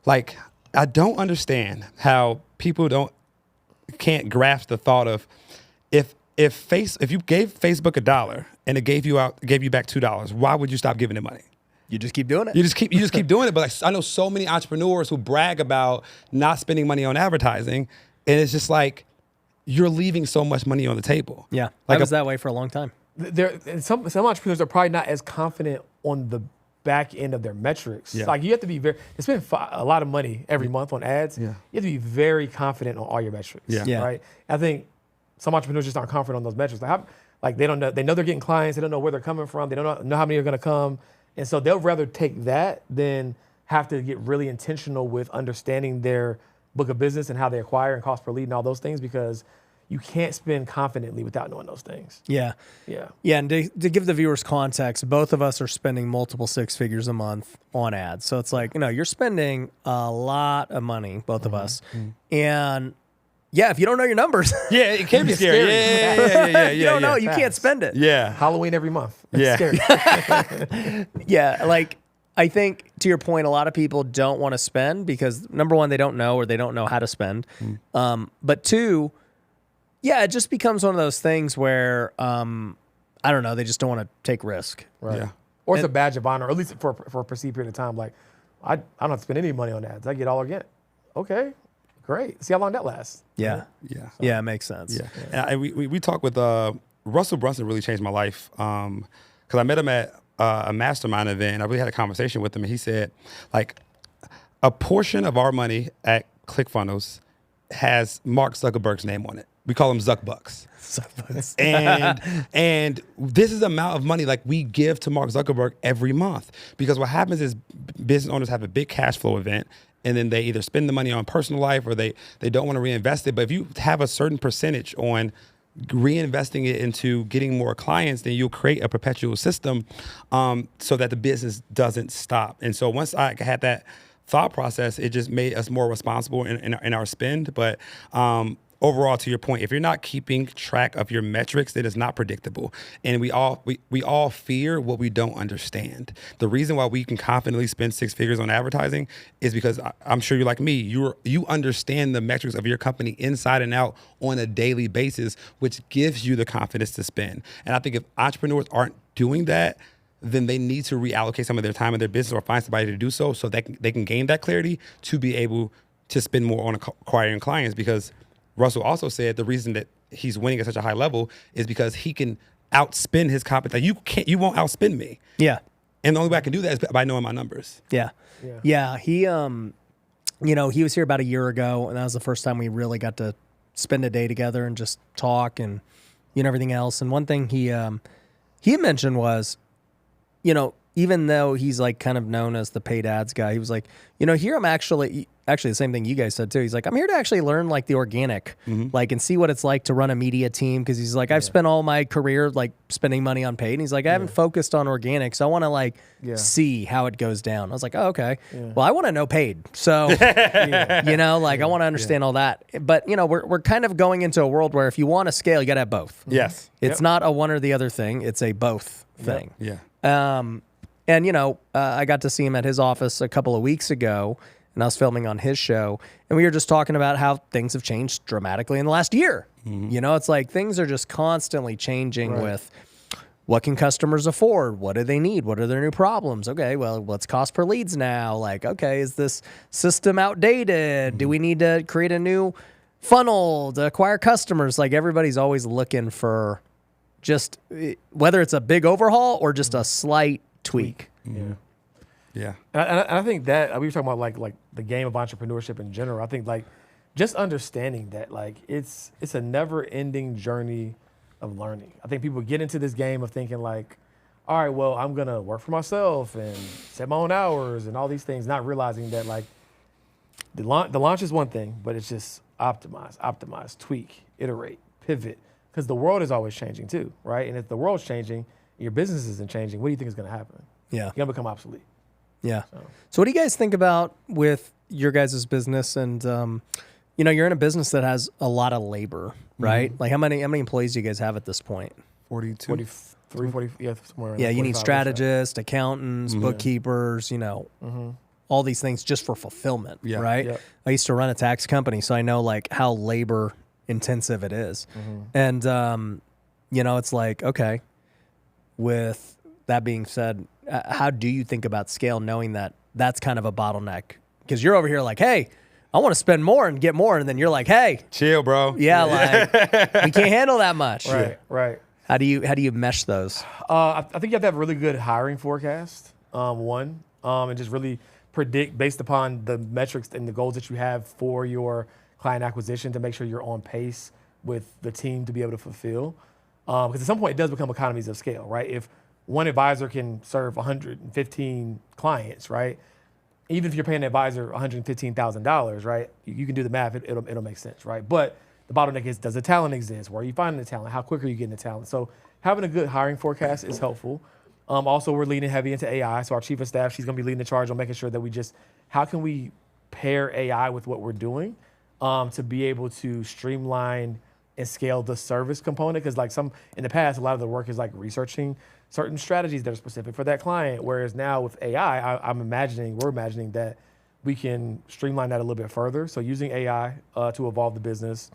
like, I don't understand how people can't grasp the thought of if you gave Facebook $1 and it gave you back $2, why would you stop giving it money? You just keep doing it. You just keep doing it. But like, I know so many entrepreneurs who brag about not spending money on advertising, and it's just like you're leaving so much money on the table. Yeah, I was that way for a long time. Some entrepreneurs are probably not as confident on the back end of their metrics. Yeah. Like you have to be they spend a lot of money every month on ads. Yeah. You have to be very confident on all your metrics. Yeah. Right. I think some entrepreneurs just aren't confident on those metrics. Like they don't know. They know they're getting clients. They don't know where they're coming from. They don't know how many are going to come, and so they'll rather take that than have to get really intentional with understanding their book of business and how they acquire and cost per lead and all those things, because you can't spend confidently without knowing those things. Yeah. And to give the viewers context, both of us are spending multiple six figures a month on ads. So it's like, you're spending a lot of money, both of us. And yeah, if you don't know your numbers, it can be scary. Yeah. You don't know, you can't spend it. Yeah. Halloween every month. It's scary. Yeah, like I think to your point, a lot of people don't want to spend because number one, they don't know or they don't know how to spend. But two, it just becomes one of those things where I don't know, they just don't want to take risk. Right. Yeah. Or it's a badge of honor, or at least for a perceived period of time. Like, I don't have to spend any money on ads. I get all organic. Okay, great. See how long that lasts. Yeah. Yeah, it makes sense. Yeah. And we talked with Russell Brunson. Really changed my life because I met him at a mastermind event, and I really had a conversation with him, and he said, like, a portion of our money at ClickFunnels has Mark Zuckerberg's name on it. We call him Zuckbucks. and this is the amount of money like we give to Mark Zuckerberg every month, because what happens is business owners have a big cash flow event, and then they either spend the money on personal life or they don't want to reinvest it. But if you have a certain percentage on reinvesting it into getting more clients, then you'll create a perpetual system so that the business doesn't stop. And so once I had that thought process, it just made us more responsible in our spend. But overall, to your point, if you're not keeping track of your metrics, it is not predictable. And we all fear what we don't understand. The reason why we can confidently spend six figures on advertising is because I'm sure you're like me. You understand the metrics of your company inside and out on a daily basis, which gives you the confidence to spend. And I think if entrepreneurs aren't doing that, then they need to reallocate some of their time in their business or find somebody to do so they can gain that clarity to be able to spend more on acquiring clients. Because Russell also said the reason that he's winning at such a high level is because he can outspend his competition. You won't outspend me. Yeah. And the only way I can do that is by knowing my numbers. Yeah. He, he was here about a year ago, and that was the first time we really got to spend a day together and just talk and, everything else. And one thing he had mentioned was, even though he's like kind of known as the paid ads guy, he was like, here I'm actually the same thing you guys said too. He's like, I'm here to actually learn like the organic, like, and see what it's like to run a media team. Cause he's like, I've spent all my career like spending money on paid. And he's like, I haven't focused on organic. So I want to like see how it goes down. I was like, oh, okay. Yeah. Well, I want to know paid. So, I want to understand all that. But, we're kind of going into a world where if you want to scale, you got to have both. Yes. It's not a one or the other thing. It's a both thing. Yeah. And, I got to see him at his office a couple of weeks ago, and I was filming on his show, and we were just talking about how things have changed dramatically in the last year. It's like things are just constantly changing with what can customers afford? What do they need? What are their new problems? Okay, well, what's cost per leads now? Like, okay, is this system outdated? Do we need to create a new funnel to acquire customers? Like, everybody's always looking for just whether it's a big overhaul or just a slight tweak. Yeah. And I think that we were talking about like the game of entrepreneurship in general. I think like just understanding that like it's a never ending journey of learning. I think people get into this game of thinking like, all right, well, I'm gonna work for myself and set my own hours and all these things, not realizing that like the launch is one thing, but it's just optimize, tweak, iterate, pivot, because the world is always changing too, right? And if the world's changing, your business isn't changing, what do you think is gonna happen? Yeah. You're gonna become obsolete. Yeah. So what do you guys think about with your guys' business? And, you're in a business that has a lot of labor, right? Like how many employees do you guys have at this point? 42. 43, 40, somewhere around Yeah, you need strategists, accountants, bookkeepers, all these things just for fulfillment, right? Yep. I used to run a tax company, so I know like how labor intensive it is. And, it's like, okay, with that being said, how do you think about scale knowing that that's kind of a bottleneck? Because you're over here like, hey, I want to spend more and get more. And then you're like, hey. Chill, bro. Yeah, like, we can't handle that much. Right. How do you mesh those? I think you have to have a really good hiring forecast, and just really predict based upon the metrics and the goals that you have for your client acquisition to make sure you're on pace with the team to be able to fulfill. Because at some point it does become economies of scale, right? If one advisor can serve 115 clients, right? Even if you're paying an advisor $115,000, right? You can do the math; it'll make sense, right? But the bottleneck is, does the talent exist? Where are you finding the talent? How quick are you getting the talent? So having a good hiring forecast is helpful. Also, we're leaning heavy into AI. So our chief of staff, she's going to be leading the charge on making sure that how can we pair AI with what we're doing to be able to streamline and scale the service component? Because in the past, a lot of the work is like researching certain strategies that are specific for that client. Whereas now with AI, we're imagining that we can streamline that a little bit further. So using AI to evolve the business.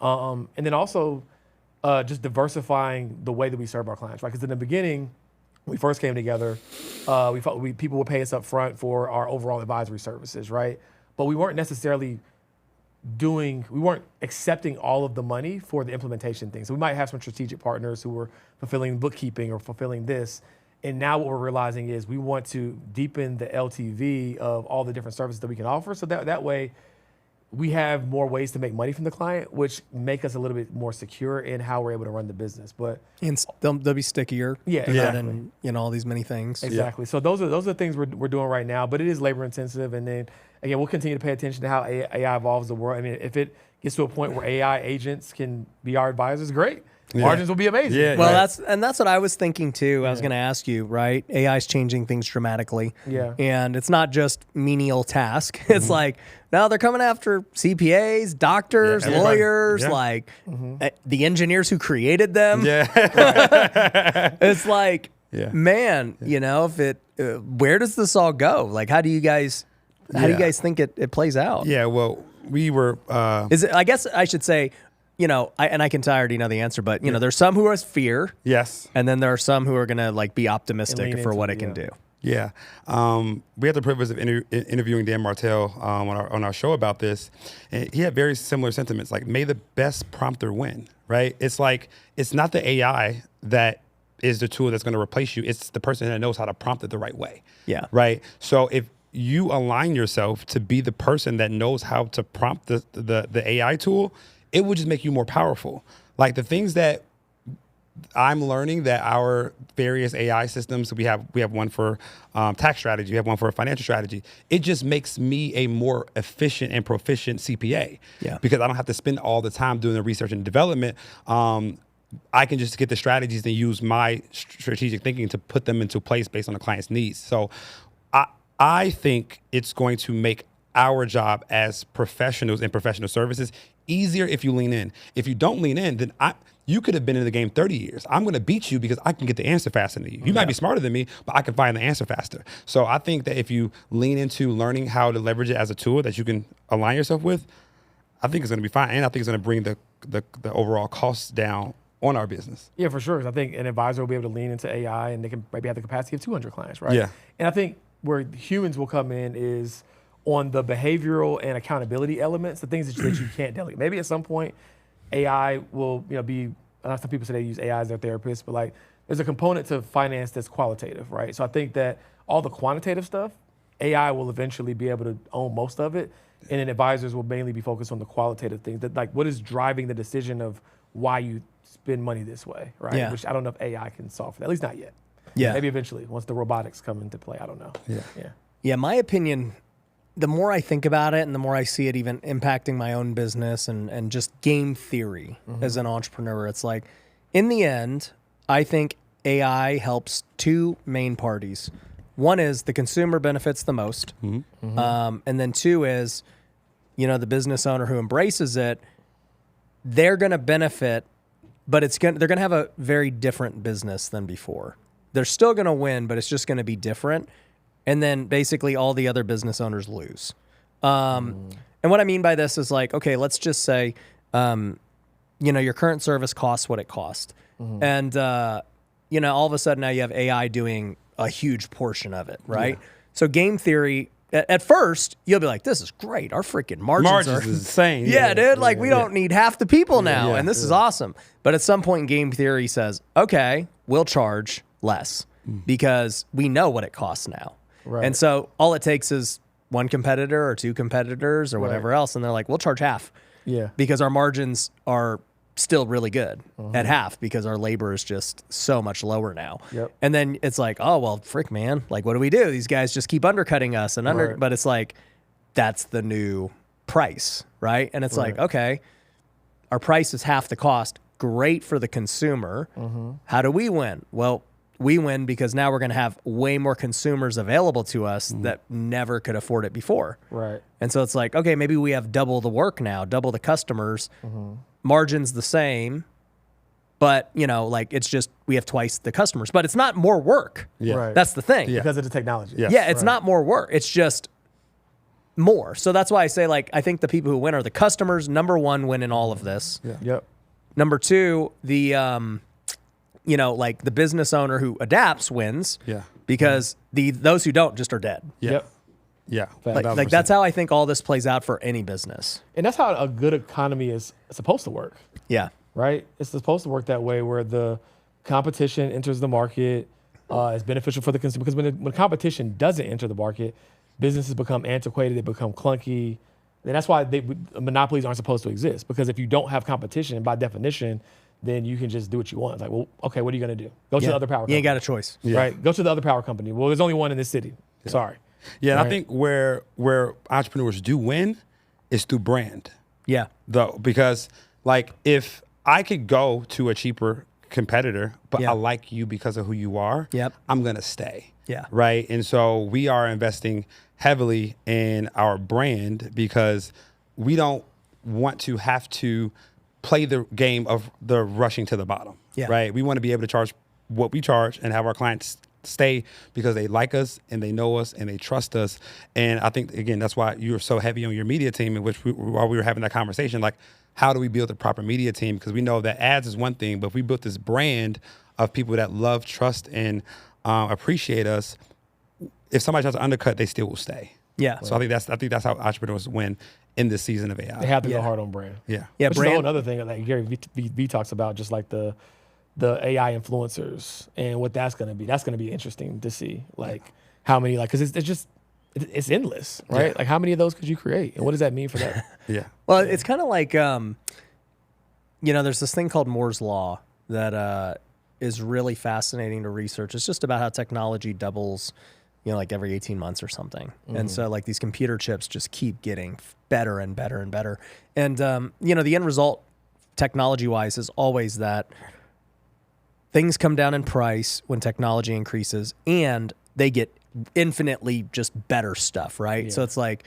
And then also just diversifying the way that we serve our clients, right? Because in the beginning, when we first came together, people would pay us up front for our overall advisory services, right? But we weren't necessarily we weren't accepting all of the money for the implementation thing. So we might have some strategic partners who were fulfilling bookkeeping or fulfilling this. And now what we're realizing is we want to deepen the LTV of all the different services that we can offer. So that way we have more ways to make money from the client, which make us a little bit more secure in how we're able to run the business. But and they'll be stickier. Yeah, exactly. And all these many things. Exactly. Yeah. So those are the things we're doing right now, but it is labor intensive. And then again, we'll continue to pay attention to how AI evolves the world. I mean, if it gets to a point where AI agents can be our advisors, great. Yeah. Margins will be amazing. Yeah, well, that's what I was thinking too. I was going to ask you, right? AI is changing things dramatically. Yeah. And it's not just menial task. It's like, now they're coming after CPAs, doctors, lawyers, the engineers who created them. Yeah. It's like, man, where does this all go? Like, how do you guys think it plays out? Yeah, well, we were... I guess I should say... I can already know the answer, but there's some who are fear. Yes. And then there are some who are going to be optimistic for what it can do. Yeah. We had the privilege of interviewing Dan Martell on our show about this. And he had very similar sentiments, like, may the best prompter win, right? It's like, it's not the AI that is the tool that's going to replace you. It's the person that knows how to prompt it the right way. Yeah. Right? So if you align yourself to be the person that knows how to prompt the AI tool, it will just make you more powerful. Like the things that I'm learning that our various AI systems, we have one for tax strategy, we have one for financial strategy. It just makes me a more efficient and proficient CPA. Yeah. Because I don't have to spend all the time doing the research and development. I can just get the strategies and use my strategic thinking to put them into place based on the client's needs. So I think it's going to make our job as professionals in professional services easier if you lean in. If you don't lean in, then you could have been in the game 30 years. I'm going to beat you because I can get the answer faster than you. You might be smarter than me, but I can find the answer faster. So I think that if you lean into learning how to leverage it as a tool that you can align yourself with, I think it's going to be fine. And I think it's going to bring the overall costs down on our business. Yeah, for sure. I think an advisor will be able to lean into AI and they can maybe have the capacity of 200 clients, right? Yeah. And I think where humans will come in is on the behavioral and accountability elements, the things that you can't delegate. Maybe at some point, AI will be, some people say they use AI as their therapist, but like there's a component to finance that's qualitative, right? So I think that all the quantitative stuff, AI will eventually be able to own most of it, and then advisors will mainly be focused on the qualitative things, that like what is driving the decision of why you spend money this way, right? Yeah. Which I don't know if AI can solve for that, at least not yet. Yeah. Maybe eventually, once the robotics come into play, I don't know. Yeah, my opinion, the more I think about it and the more I see it even impacting my own business and just game theory as an entrepreneur, it's like, in the end, I think AI helps two main parties. One is the consumer benefits the most. And then two is, the business owner who embraces it, they're going to benefit, but they're going to have a very different business than before. They're still going to win, but it's just going to be different. And then basically all the other business owners lose. And what I mean by this is like, okay, let's just say, your current service costs what it costs. And, all of a sudden now you have AI doing a huge portion of it, right? Yeah. So game theory, at first, you'll be like, this is great. Our freaking margins are insane. Yeah, dude, like we don't need half the people now, and this is awesome. But at some point, game theory says, okay, we'll charge less because we know what it costs now. Right. And so all it takes is one competitor or two competitors or whatever else, and they're like, we'll charge half. Yeah. Because our margins are still really good at half because our labor is just so much lower now. Yep. And then it's like, oh, well, frick, man. Like, what do we do? These guys just keep undercutting us and but it's like, that's the new price, right? And it's like, okay, our price is half the cost. Great for the consumer. How do we win? Well, we win because now we're going to have way more consumers available to us that never could afford it before. Right. And so it's like, okay, maybe we have double the work now, double the customers, margin's the same, but like it's just, we have twice the customers, but it's not more work. Yeah. Right. That's the thing. Because of the technology. Yeah. Yeah, it's not more work. It's just more. So that's why I say, like, I think the people who win are the customers. Number one, win in all of this. Yeah. Yep. Number two, the like the business owner who adapts wins. Yeah. Because those who don't just are dead. Yeah. Yep. Yeah. Like that's how I think all this plays out for any business. And that's how a good economy is supposed to work. Yeah. Right? It's supposed to work that way, where the competition enters the market, is beneficial for the consumer. Because when competition doesn't enter the market, businesses become antiquated, they become clunky. And that's why monopolies aren't supposed to exist. Because if you don't have competition, by definition, then you can just do what you want. It's like, well, okay, what are you going to do? Go to the other power company. You ain't got a choice. Right? Go to the other power company. Well, there's only one in this city. Yeah. Sorry. Yeah, and Right. I think where entrepreneurs do win is through brand. Yeah. Though, because like if I could go to a cheaper competitor, but Yeah. I like you because of who you are, Yep. I'm gonna stay. Yeah. Right. And so we are investing heavily in our brand because we don't want to have to play the game of the rushing to the bottom. Yeah. Right. We want to be able to charge what we charge and have our clients stay because they like us and they know us and they trust us. And I think, again, that's why you're so heavy on your media team, in which while we were having that conversation, like, how do we build a proper media team? Because we know that ads is one thing, but if we built this brand of people that love, trust, and appreciate us, if somebody tries to undercut, they still will stay. Yeah. So I think that's how entrepreneurs win in this season of AI. They have to go hard on brand. Yeah. Yeah. Which is a whole other thing that Gary V talks about, just like the AI influencers and what that's going to be. That's going to be interesting to see, like how many, like, because it's endless, right? Yeah. Like how many of those could you create, and what does that mean for that? Yeah. Well, it's kind of like, there's this thing called Moore's Law that is really fascinating to research. It's just about how technology doubles, like every 18 months or something. And so like these computer chips just keep getting better and better and better. And, the end result technology-wise is always that things come down in price when technology increases, and they get infinitely just better stuff, right? Yeah. So it's like,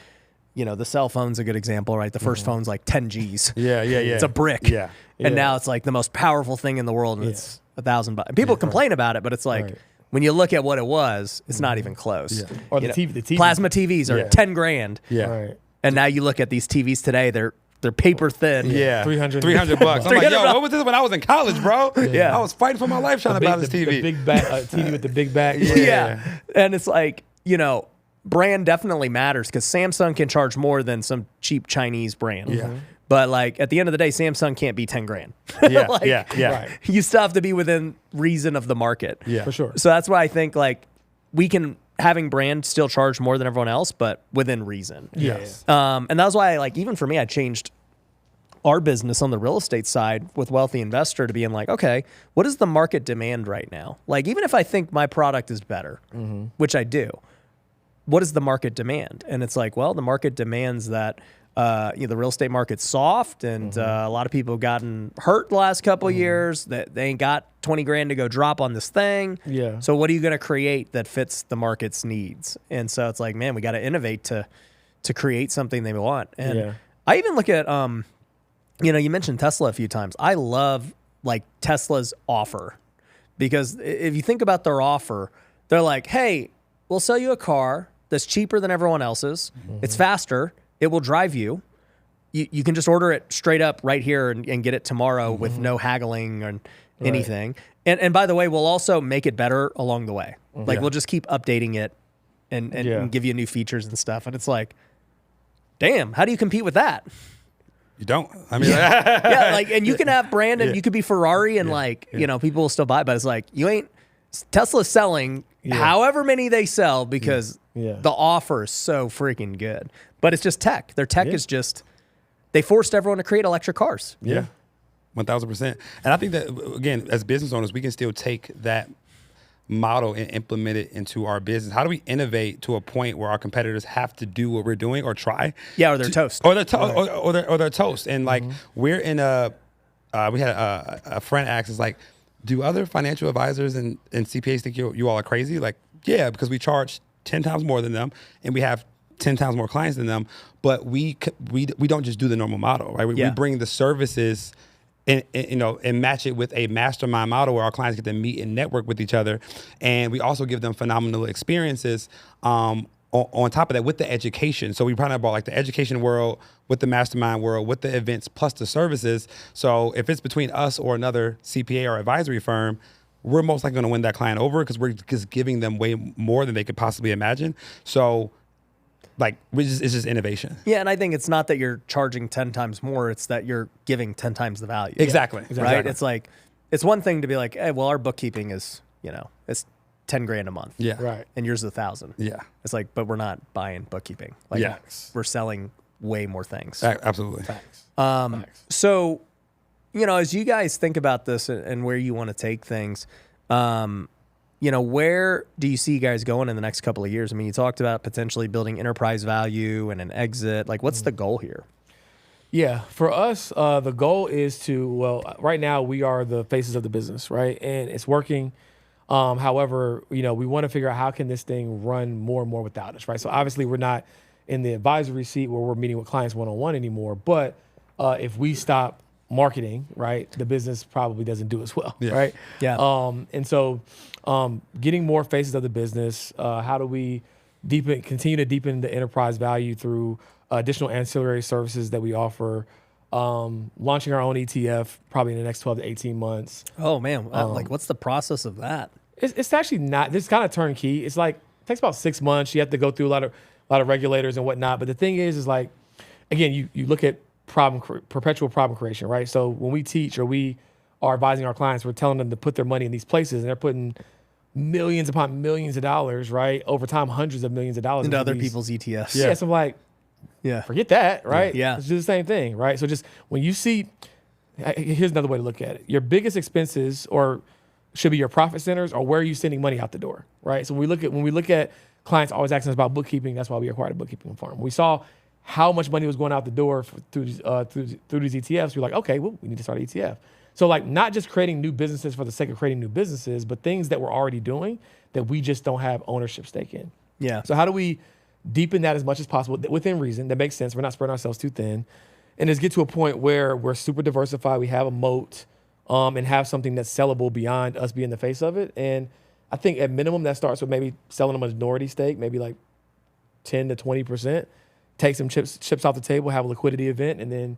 the cell phone's a good example, right? The first phone's like 10 Gs. Yeah. It's a brick. Yeah. And now it's like the most powerful thing in the world, and it's $1,000. People complain about it, but it's like, when you look at what it was, it's not even close. Yeah. Or the TV. Plasma TVs are 10 grand. Yeah. Right. And now you look at these TVs today, they're paper thin. Yeah. $300. $300. I'm like, yo, what was this when I was in college, bro? Yeah. I was fighting for my life trying to buy this TV. The big back, TV with the big back. Yeah. And it's like, brand definitely matters, because Samsung can charge more than some cheap Chinese brand. Yeah. But like at the end of the day, Samsung can't be 10 grand. Yeah. Like, Yeah. Right. You still have to be within reason of the market. Yeah. For sure. So that's why I think like we can, having brand, still charge more than everyone else, but within reason. Yes. And that was why, like, even for me, I changed our business on the real estate side with Wealthy Investor to being like, okay, what is the market demand right now? Like, even if I think my product is better, which I do, what is the market demand? And it's like, well, the market demands that the real estate market's soft, and a lot of people have gotten hurt the last couple of years, that they ain't got 20 grand to go drop on this thing. Yeah. So what are you going to create that fits the market's needs? And so it's like, man, we got to innovate to create something they want. And I even look at, you mentioned Tesla a few times. I love like Tesla's offer, because if you think about their offer, they're like, hey, we'll sell you a car that's cheaper than everyone else's. It's faster. It will drive you. You can just order it straight up right here and get it tomorrow with no haggling or anything. And by the way, we'll also make it better along the way. Like we'll just keep updating it and give you new features and stuff. And it's like, damn, how do you compete with that? You don't. I mean, and you can have brand, and you could be Ferrari, and people will still buy it, but it's like, you ain't. Tesla's selling however many they sell, because the offer is so freaking good. But it's just tech. Their tech is just, they forced everyone to create electric cars. Yeah. 1,000%. And I think that, again, as business owners, we can still take that model and implement it into our business? How do we innovate to a point where our competitors have to do what we're doing or try? Yeah, or they're toast. Or they're toast. And like we're in we had a friend ask us like, do other financial advisors and CPAs think you all are crazy? Like, yeah, because we charge 10 times more than them and we have 10 times more clients than them, but we don't just do the normal model, right? We bring the services and match it with a mastermind model where our clients get to meet and network with each other. And we also give them phenomenal experiences on top of that with the education. So we probably about like the education world with the mastermind world, with the events, plus the services. So if it's between us or another CPA or advisory firm, we're most likely going to win that client over because we're just giving them way more than they could possibly imagine. So like, it's just innovation. Yeah, and I think it's not that you're charging 10 times more, it's that you're giving 10 times the value. Exactly. Right? It's like, it's one thing to be like, hey, well, our bookkeeping is, it's 10 grand a month. Yeah. Right. And yours is 1,000. Yeah. It's like, but we're not buying bookkeeping. Like, we're selling way more things. Absolutely. Facts. So, as you guys think about this and where you want to take things, where do you see you guys going in the next couple of years? I mean, you talked about potentially building enterprise value and an exit. Like, what's the goal here? Yeah, for us, the goal is to, right now we are the faces of the business, right? And it's working. However, we want to figure out how can this thing run more and more without us, right? So obviously we're not in the advisory seat where we're meeting with clients one-on-one anymore. But if we stop marketing, right, the business probably doesn't do as well, right? Yeah. And so getting more faces of the business, how do we continue to deepen the enterprise value through additional ancillary services that we offer, launching our own ETF probably in the next 12 to 18 months. Oh man, what's the process of that? It's actually not, this kind of turnkey. It's like, it takes about 6 months. You have to go through a lot of regulators and whatnot. But the thing is like, again, you look at perpetual problem creation, right? So when we teach or we are advising our clients, we're telling them to put their money in these places and they're putting millions upon millions of dollars, right? Over time, hundreds of millions of dollars into other people's ETFs. Yeah. So I'm like, forget that, right? Yeah. Let's do the same thing, right? So just when you see, here's another way to look at it. Your biggest expenses should be your profit centers or where are you sending money out the door, right? So when we look at clients always asking us about bookkeeping, that's why we acquired a bookkeeping firm. We saw how much money was going out the door through these ETFs. We're like, okay, well, we need to start an ETF. So like not just creating new businesses for the sake of creating new businesses, but things that we're already doing that we just don't have ownership stake in. Yeah. So how do we deepen that as much as possible within reason? That makes sense. We're not spreading ourselves too thin. And just get to a point where we're super diversified. We have a moat and have something that's sellable beyond us being the face of it. And I think at minimum that starts with maybe selling a minority stake, maybe like 10 to 20%. Take some chips off the table, have a liquidity event, and then,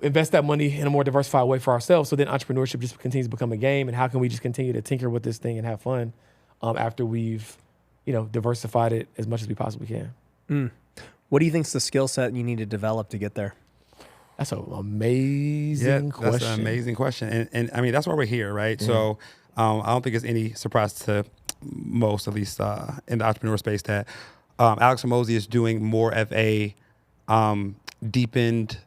invest that money in a more diversified way for ourselves. So then entrepreneurship just continues to become a game. And how can we just continue to tinker with this thing and have fun after we've, diversified it as much as we possibly can? What do you think's the skill set you need to develop to get there? That's an amazing question. That's an amazing question. And I mean, that's why we're here, right? So I don't think it's any surprise to most, at least in the entrepreneur space, that Alex Hormozi is doing more of a deepened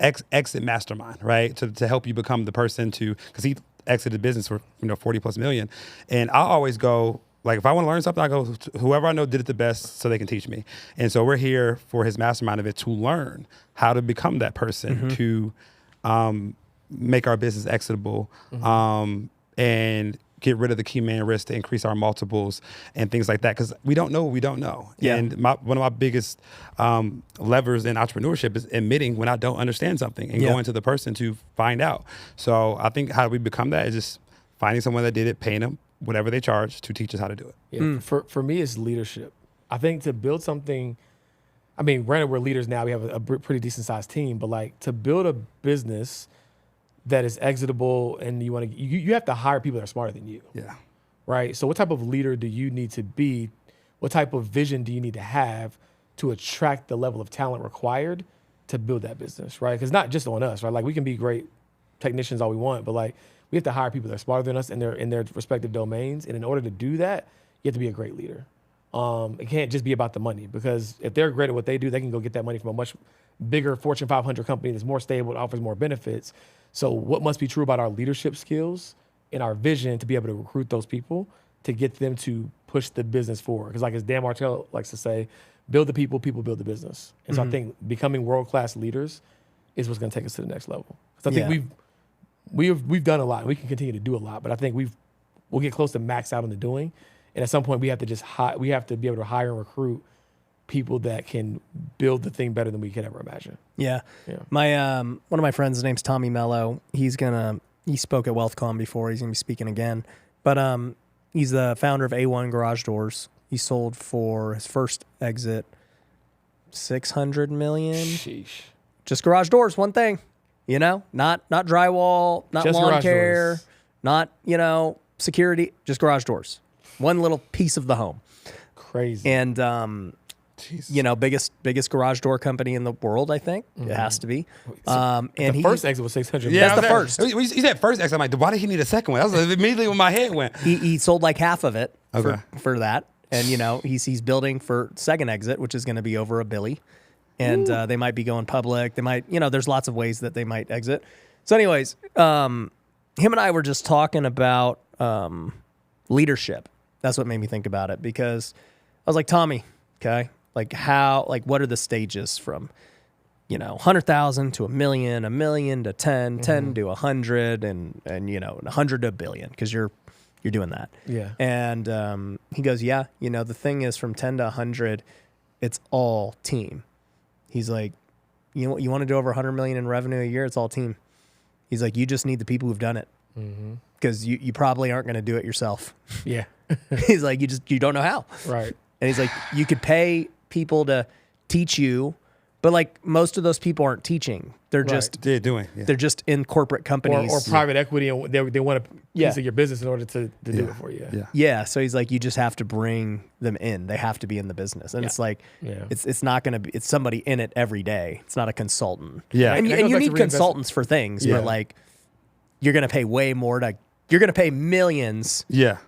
exit mastermind, right? To help you become the person because he exited business for 40 plus million. And I always go, like, if I want to learn something, I go to whoever I know did it the best so they can teach me. And so we're here for his mastermind event to learn how to become that person, to make our business exitable, and get rid of the key man risk to increase our multiples and things like that. Because we don't know what we don't know. Yeah. And one of my biggest levers in entrepreneurship is admitting when I don't understand something and going to the person to find out. So I think how we become that is just finding someone that did it, paying them whatever they charge to teach us how to do it. Yeah. For me, it's leadership. I think to build something, I mean, granted, we're leaders now. We have a pretty decent sized team, but like to build a business that is exitable and you have to hire people that are smarter than you. Yeah. Right. So what type of leader do you need to be? What type of vision do you need to have to attract the level of talent required to build that business? Right. Because not just on us, right? Like we can be great technicians all we want, but like we have to hire people that are smarter than us in their respective domains. And in order to do that, you have to be a great leader. It can't just be about the money, because if they're great at what they do, they can go get that money from a much bigger Fortune 500 company that's more stable, offers more benefits. So what must be true about our leadership skills in our vision to be able to recruit those people to get them to push the business forward. Because like as Dan Martell likes to say, build the people, people build the business. And so I think becoming world-class leaders is what's going to take us to the next level. Because I think we've done a lot. We can continue to do a lot, but I think we'll get close to max out on the doing. And at some point, we have to we have to be able to hire and recruit people that can build the thing better than we could ever imagine. Yeah. My one of my friends, his name's Tommy Mello. He spoke at WealthCon before. He's gonna be speaking again. But he's the founder of A1 Garage Doors. He sold for his first exit $600 million. Sheesh. Just garage doors, one thing. Not drywall, not Just lawn garage care, doors. not security, just garage doors. One little piece of the home. Crazy. And biggest garage door company in the world, I think. It has to be. And the first exit was 600. Yeah, That's the first. You said first exit. I'm like, why did he need a second one? That was immediately when my head went. He sold like half of it Okay. for that. And, he's building for second exit, which is going to be over $1 billion. And they might be going public. They might, there's lots of ways that they might exit. So anyways, him and I were just talking about leadership. That's what made me think about it, because I was like, Tommy, okay, what are the stages from, 100,000 to $1 million, $1 million to 10, 10 to 100, and 100 to $1 billion, because you're doing that. Yeah. And he goes, yeah, the thing is from 10 to 100, it's all team. He's like, you want to do over 100 million in revenue a year? It's all team. He's like, you just need the people who've done it, because you probably aren't going to do it yourself. Yeah. He's like, you don't know how. Right. And he's like, you could pay people to teach you, but like most of those people aren't teaching. They're just They're doing. Yeah. they're just in corporate companies or private equity, and they want a piece of your business in order to do it for you. Yeah. So he's like, you just have to bring them in. They have to be in the business. And it's like, it's not going to be, it's somebody in it every day. It's not a consultant. Yeah. And That goes you back need to consultants for things, but like, you're going to pay way more you're going to pay millions, Yeah.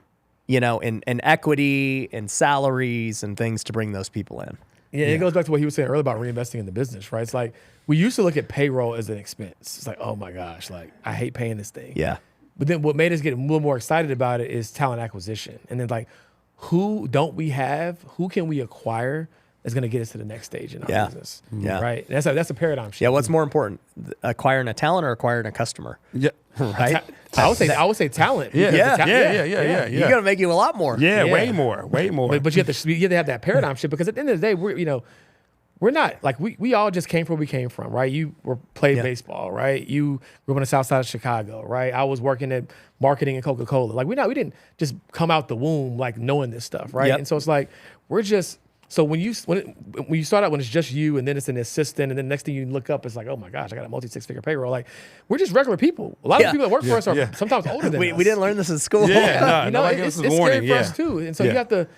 in equity and salaries and things to bring those people in. Yeah, it goes back to what he was saying earlier about reinvesting in the business, right? It's like we used to look at payroll as an expense. It's like, oh my gosh, like I hate paying this thing. Yeah. But then what made us get a little more excited about it is talent acquisition. And then like, who don't we have? Who can we acquire that's going to get us to the next stage in our business? Yeah. Right? And that's a paradigm shift. Yeah. What's more important, acquiring a talent or acquiring a customer? Yeah. Right. I would say talent. Yeah. Yeah. You're going to make you a lot more. Yeah, way more. But you have to have that paradigm shift, because at the end of the day, we're not like we all just came from where we came from, right? You played baseball, right? You grew up on the south side of Chicago, right? I was working at marketing and Coca-Cola. Like we didn't just come out the womb like knowing this stuff, right? Yep. And so it's like when you start out when it's just you, and then it's an assistant, and then next thing you look up, it's like, oh my gosh, I got a multi-six-figure payroll. Like we're just regular people. A lot of people that work for us are sometimes older than us. We didn't learn this in school. Yeah, it's scary for us too. And so you have to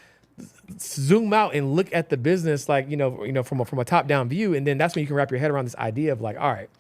zoom out and look at the business like from a top-down view, and then that's when you can wrap your head around this idea of like, all right,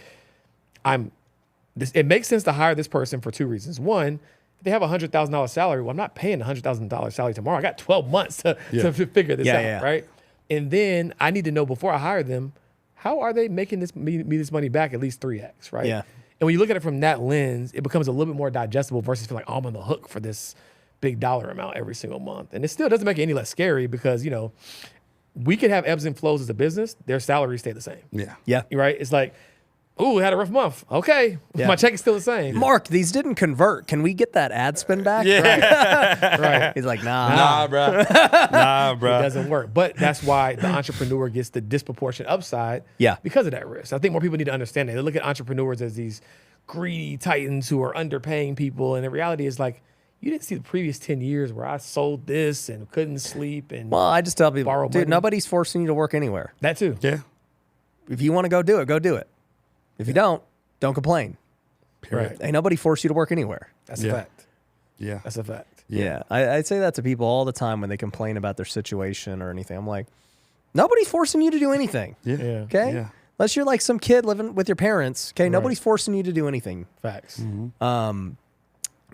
it makes sense to hire this person for two reasons. One, if they have a $100,000 salary, well, I'm not paying a $100,000 salary tomorrow. I got 12 months to figure this out, right? And then I need to know before I hire them, how are they making me this money back at least 3x, right? Yeah. And when you look at it from that lens, it becomes a little bit more digestible versus feel like, oh, I'm on the hook for this big dollar amount every single month. And it still doesn't make it any less scary, because, we could have ebbs and flows as a business. Their salaries stay the same. Yeah. Yeah. Right? It's like, ooh, we had a rough month. Okay. Yeah. My check is still the same. Mark, these didn't convert. Can we get that ad spend back? Yeah. Right. He's like, nah. Nah, bro. Nah, bro. It doesn't work. But that's why the entrepreneur gets the disproportionate upside because of that risk. I think more people need to understand that. They look at entrepreneurs as these greedy titans who are underpaying people. And the reality is like, you didn't see the previous 10 years where I sold this and couldn't sleep and Well, I just tell people, dude, money. nobody's forcing you to work anywhere. That too. Yeah. If you want to go do it, go do it. If you don't complain. Right. Ain't nobody forced you to work anywhere. That's a fact. Yeah. That's a fact. Yeah. I'd say that to people all the time when they complain about their situation or anything. I'm like, nobody's forcing you to do anything. Yeah. Okay? Yeah. Unless you're like some kid living with your parents. Okay? Nobody's forcing you to do anything. Facts.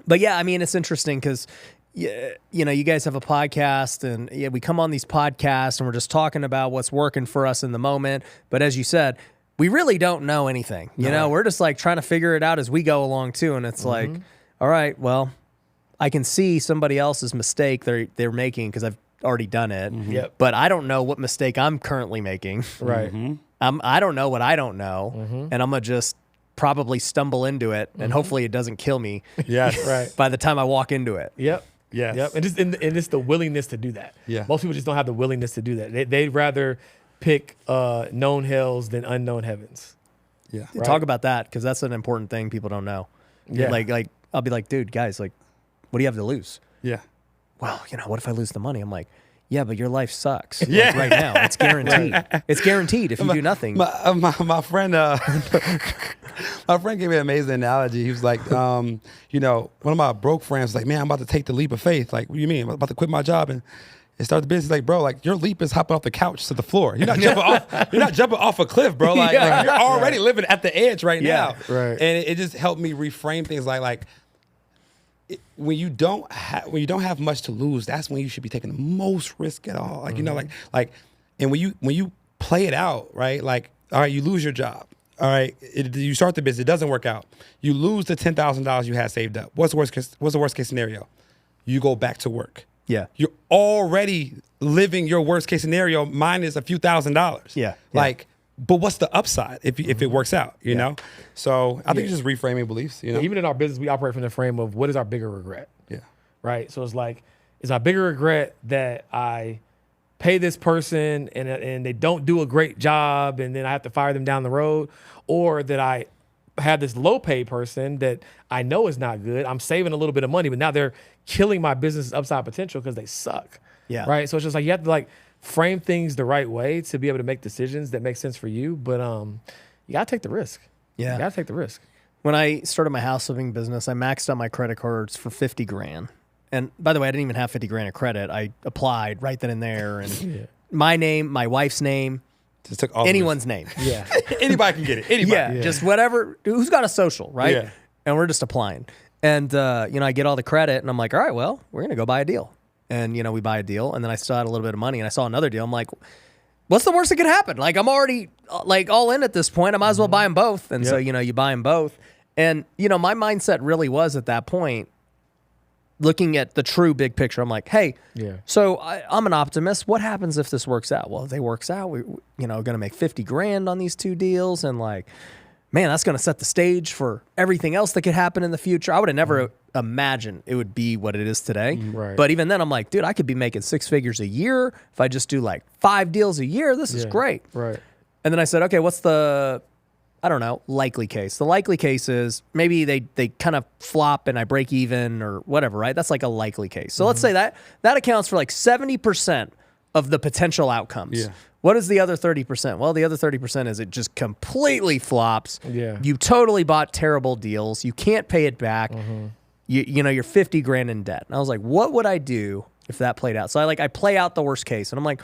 But yeah, I mean, it's interesting because, you guys have a podcast, and we come on these podcasts and we're just talking about what's working for us in the moment. But as you said, we really don't know anything. You know, we're just like trying to figure it out as we go along too. And it's like, all right, well, I can see somebody else's mistake they're making because I've already done it. Yep. But I don't know what mistake I'm currently making. Right. I don't know what I don't know, and I'm gonna just probably stumble into it, and hopefully it doesn't kill me. Yes. Right. By the time I walk into it. Yep. Yes. Yep. And it's the willingness to do that. Yeah. Most people just don't have the willingness to do that. They'd rather pick known hells than unknown heavens. Yeah. Right. Talk about that, because that's an important thing people don't know. Yeah. Like I'll be like, dude, guys, like, what do you have to lose? Yeah. Well, what if I lose the money? I'm like, yeah, but your life sucks. Yeah. Like, right now, it's guaranteed. It's guaranteed if you do nothing. My friend, my friend gave me an amazing analogy. He was like, one of my broke friends was like, man, I'm about to take the leap of faith. Like, what do you mean? I'm about to quit my job and start the business. Like, bro, like your leap is hopping off the couch to the floor. You're not jumping off. You're not jumping off a cliff, bro. Like, you're already living at the edge right now. Right. And it just helped me reframe things like. When you don't have much to lose, that's when you should be taking the most risk at all. Like, and when you play it out, right? Like, all right, you lose your job. All right, you start the business, it doesn't work out. You lose the $10,000 you had saved up. What's the worst case scenario? You go back to work. Yeah. You're already living your worst case scenario minus a few $1,000s. Yeah. Like, but what's the upside if it works out, you know? So I think it's just reframing beliefs, you know? Even in our business, we operate from the frame of what is our bigger regret? Yeah. Right? So it's like, is our bigger regret that I pay this person and they don't do a great job and then I have to fire them down the road? Or that I have this low pay person that I know is not good. I'm saving a little bit of money, but now they're killing my business upside potential because they suck. Yeah. Right? So it's just like, you have to like frame things the right way to be able to make decisions that make sense for you. But you got to take the risk. Yeah. You got to take the risk. When I started my house flipping business, I maxed out my credit cards for $50,000. And by the way, I didn't even have $50,000 of credit. I applied right then and there, and my name, my wife's name, Just took all anyone's name. Yeah. Anybody can get it. Anybody. Yeah, just whatever. Who's got a social, right? Yeah. And we're just applying. And, I get all the credit, and I'm like, all right, well, we're going to go buy a deal. And, we buy a deal, and then I still had a little bit of money, and I saw another deal. I'm like, what's the worst that could happen? Like, I'm already, like, all in at this point. I might as well buy them both. And so, you buy them both. And, my mindset really was at that point, looking at the true big picture. I'm like, hey, so I'm an optimist. What happens if this works out? Well, if it works out, we're, going to make $50,000 on these two deals. And like, man, that's going to set the stage for everything else that could happen in the future. I would have never imagined it would be what it is today. Right. But even then, I'm like, dude, I could be making 6 figures a year if I just do like 5 deals a year. This is great. Right. And then I said, okay, what's the, I don't know, likely case? The likely case is maybe they kind of flop and I break even or whatever, right? That's like a likely case. So let's say that accounts for like 70% of the potential outcomes. Yeah. What is the other 30%? Well, the other 30% is it just completely flops. Yeah. You totally bought terrible deals. You can't pay it back. You're $50,000 in debt. And I was like, what would I do if that played out? So I play out the worst case, and I'm like,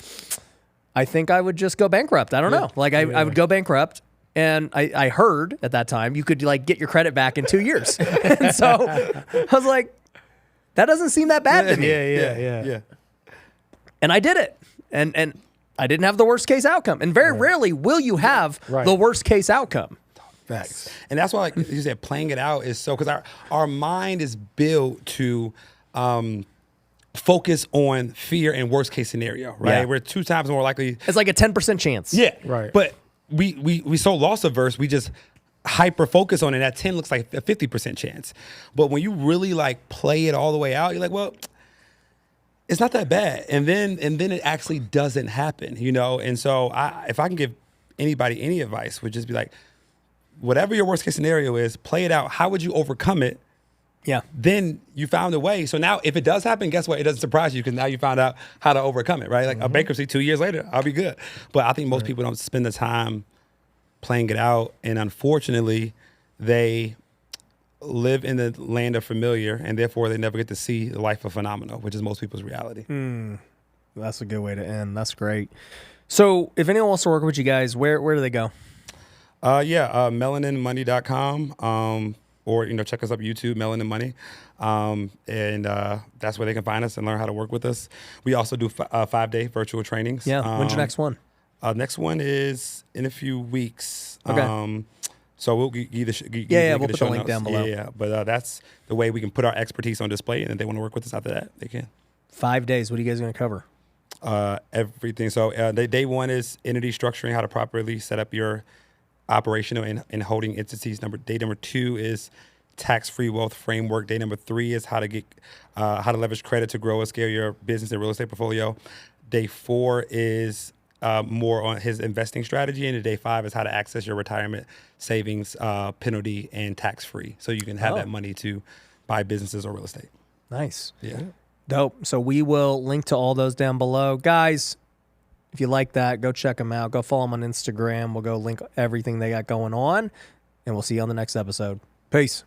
I think I would just go bankrupt. I don't know. Like I would go bankrupt. And I heard at that time you could like get your credit back in 2 years. And so I was like, that doesn't seem that bad to me. Yeah. And I did it. And I didn't have the worst case outcome. And very rarely will you have the worst case outcome. Facts. And that's why, like you said, playing it out is so, because our mind is built to focus on fear and worst case scenario, right? Yeah. We're 2 times more likely. It's like a 10% chance. Yeah. Right. But we so loss averse, we just hyper focus on it. That 10 looks like a 50% chance. But when you really like play it all the way out, you're like, well, it's not that bad. And then it actually doesn't happen, And so if I can give anybody any advice, would just be like, whatever your worst case scenario is, play it out. How would you overcome it? Yeah. Then you found a way. So now if it does happen, guess what? It doesn't surprise you because now you found out how to overcome it, right? Like a bankruptcy 2 years later, I'll be good. But I think most people don't spend the time playing it out. And unfortunately, they live in the land of familiar, and therefore they never get to see the life of phenomenal, which is most people's reality. That's a good way to end. That's great. So if anyone wants to work with you guys, where do they go? Melaninmoney.com, or check us up YouTube, Melanin Money, and that's where they can find us and learn how to work with us. We also do 5-day virtual trainings. Yeah. When's your next one? Next one is in a few weeks. Okay. So we'll we'll We'll put the link down below. Yeah. But that's the way we can put our expertise on display, and if they want to work with us after that, they can. 5 days. What are you guys going to cover? Everything. So day one is entity structuring, how to properly set up your operational and holding entities. Day number 2 is tax-free wealth framework. Day number 3 is how to leverage credit to grow and scale your business and real estate portfolio. Day 4 is more on his investing strategy, and day 5 is how to access your retirement savings, penalty and tax-free, so you can have that money to buy businesses or real estate. Nice. Yeah. Dope. So we will link to all those down below. Guys, if you like that, go check them out. Go follow them on Instagram. We'll go link everything they got going on, and we'll see you on the next episode. Peace.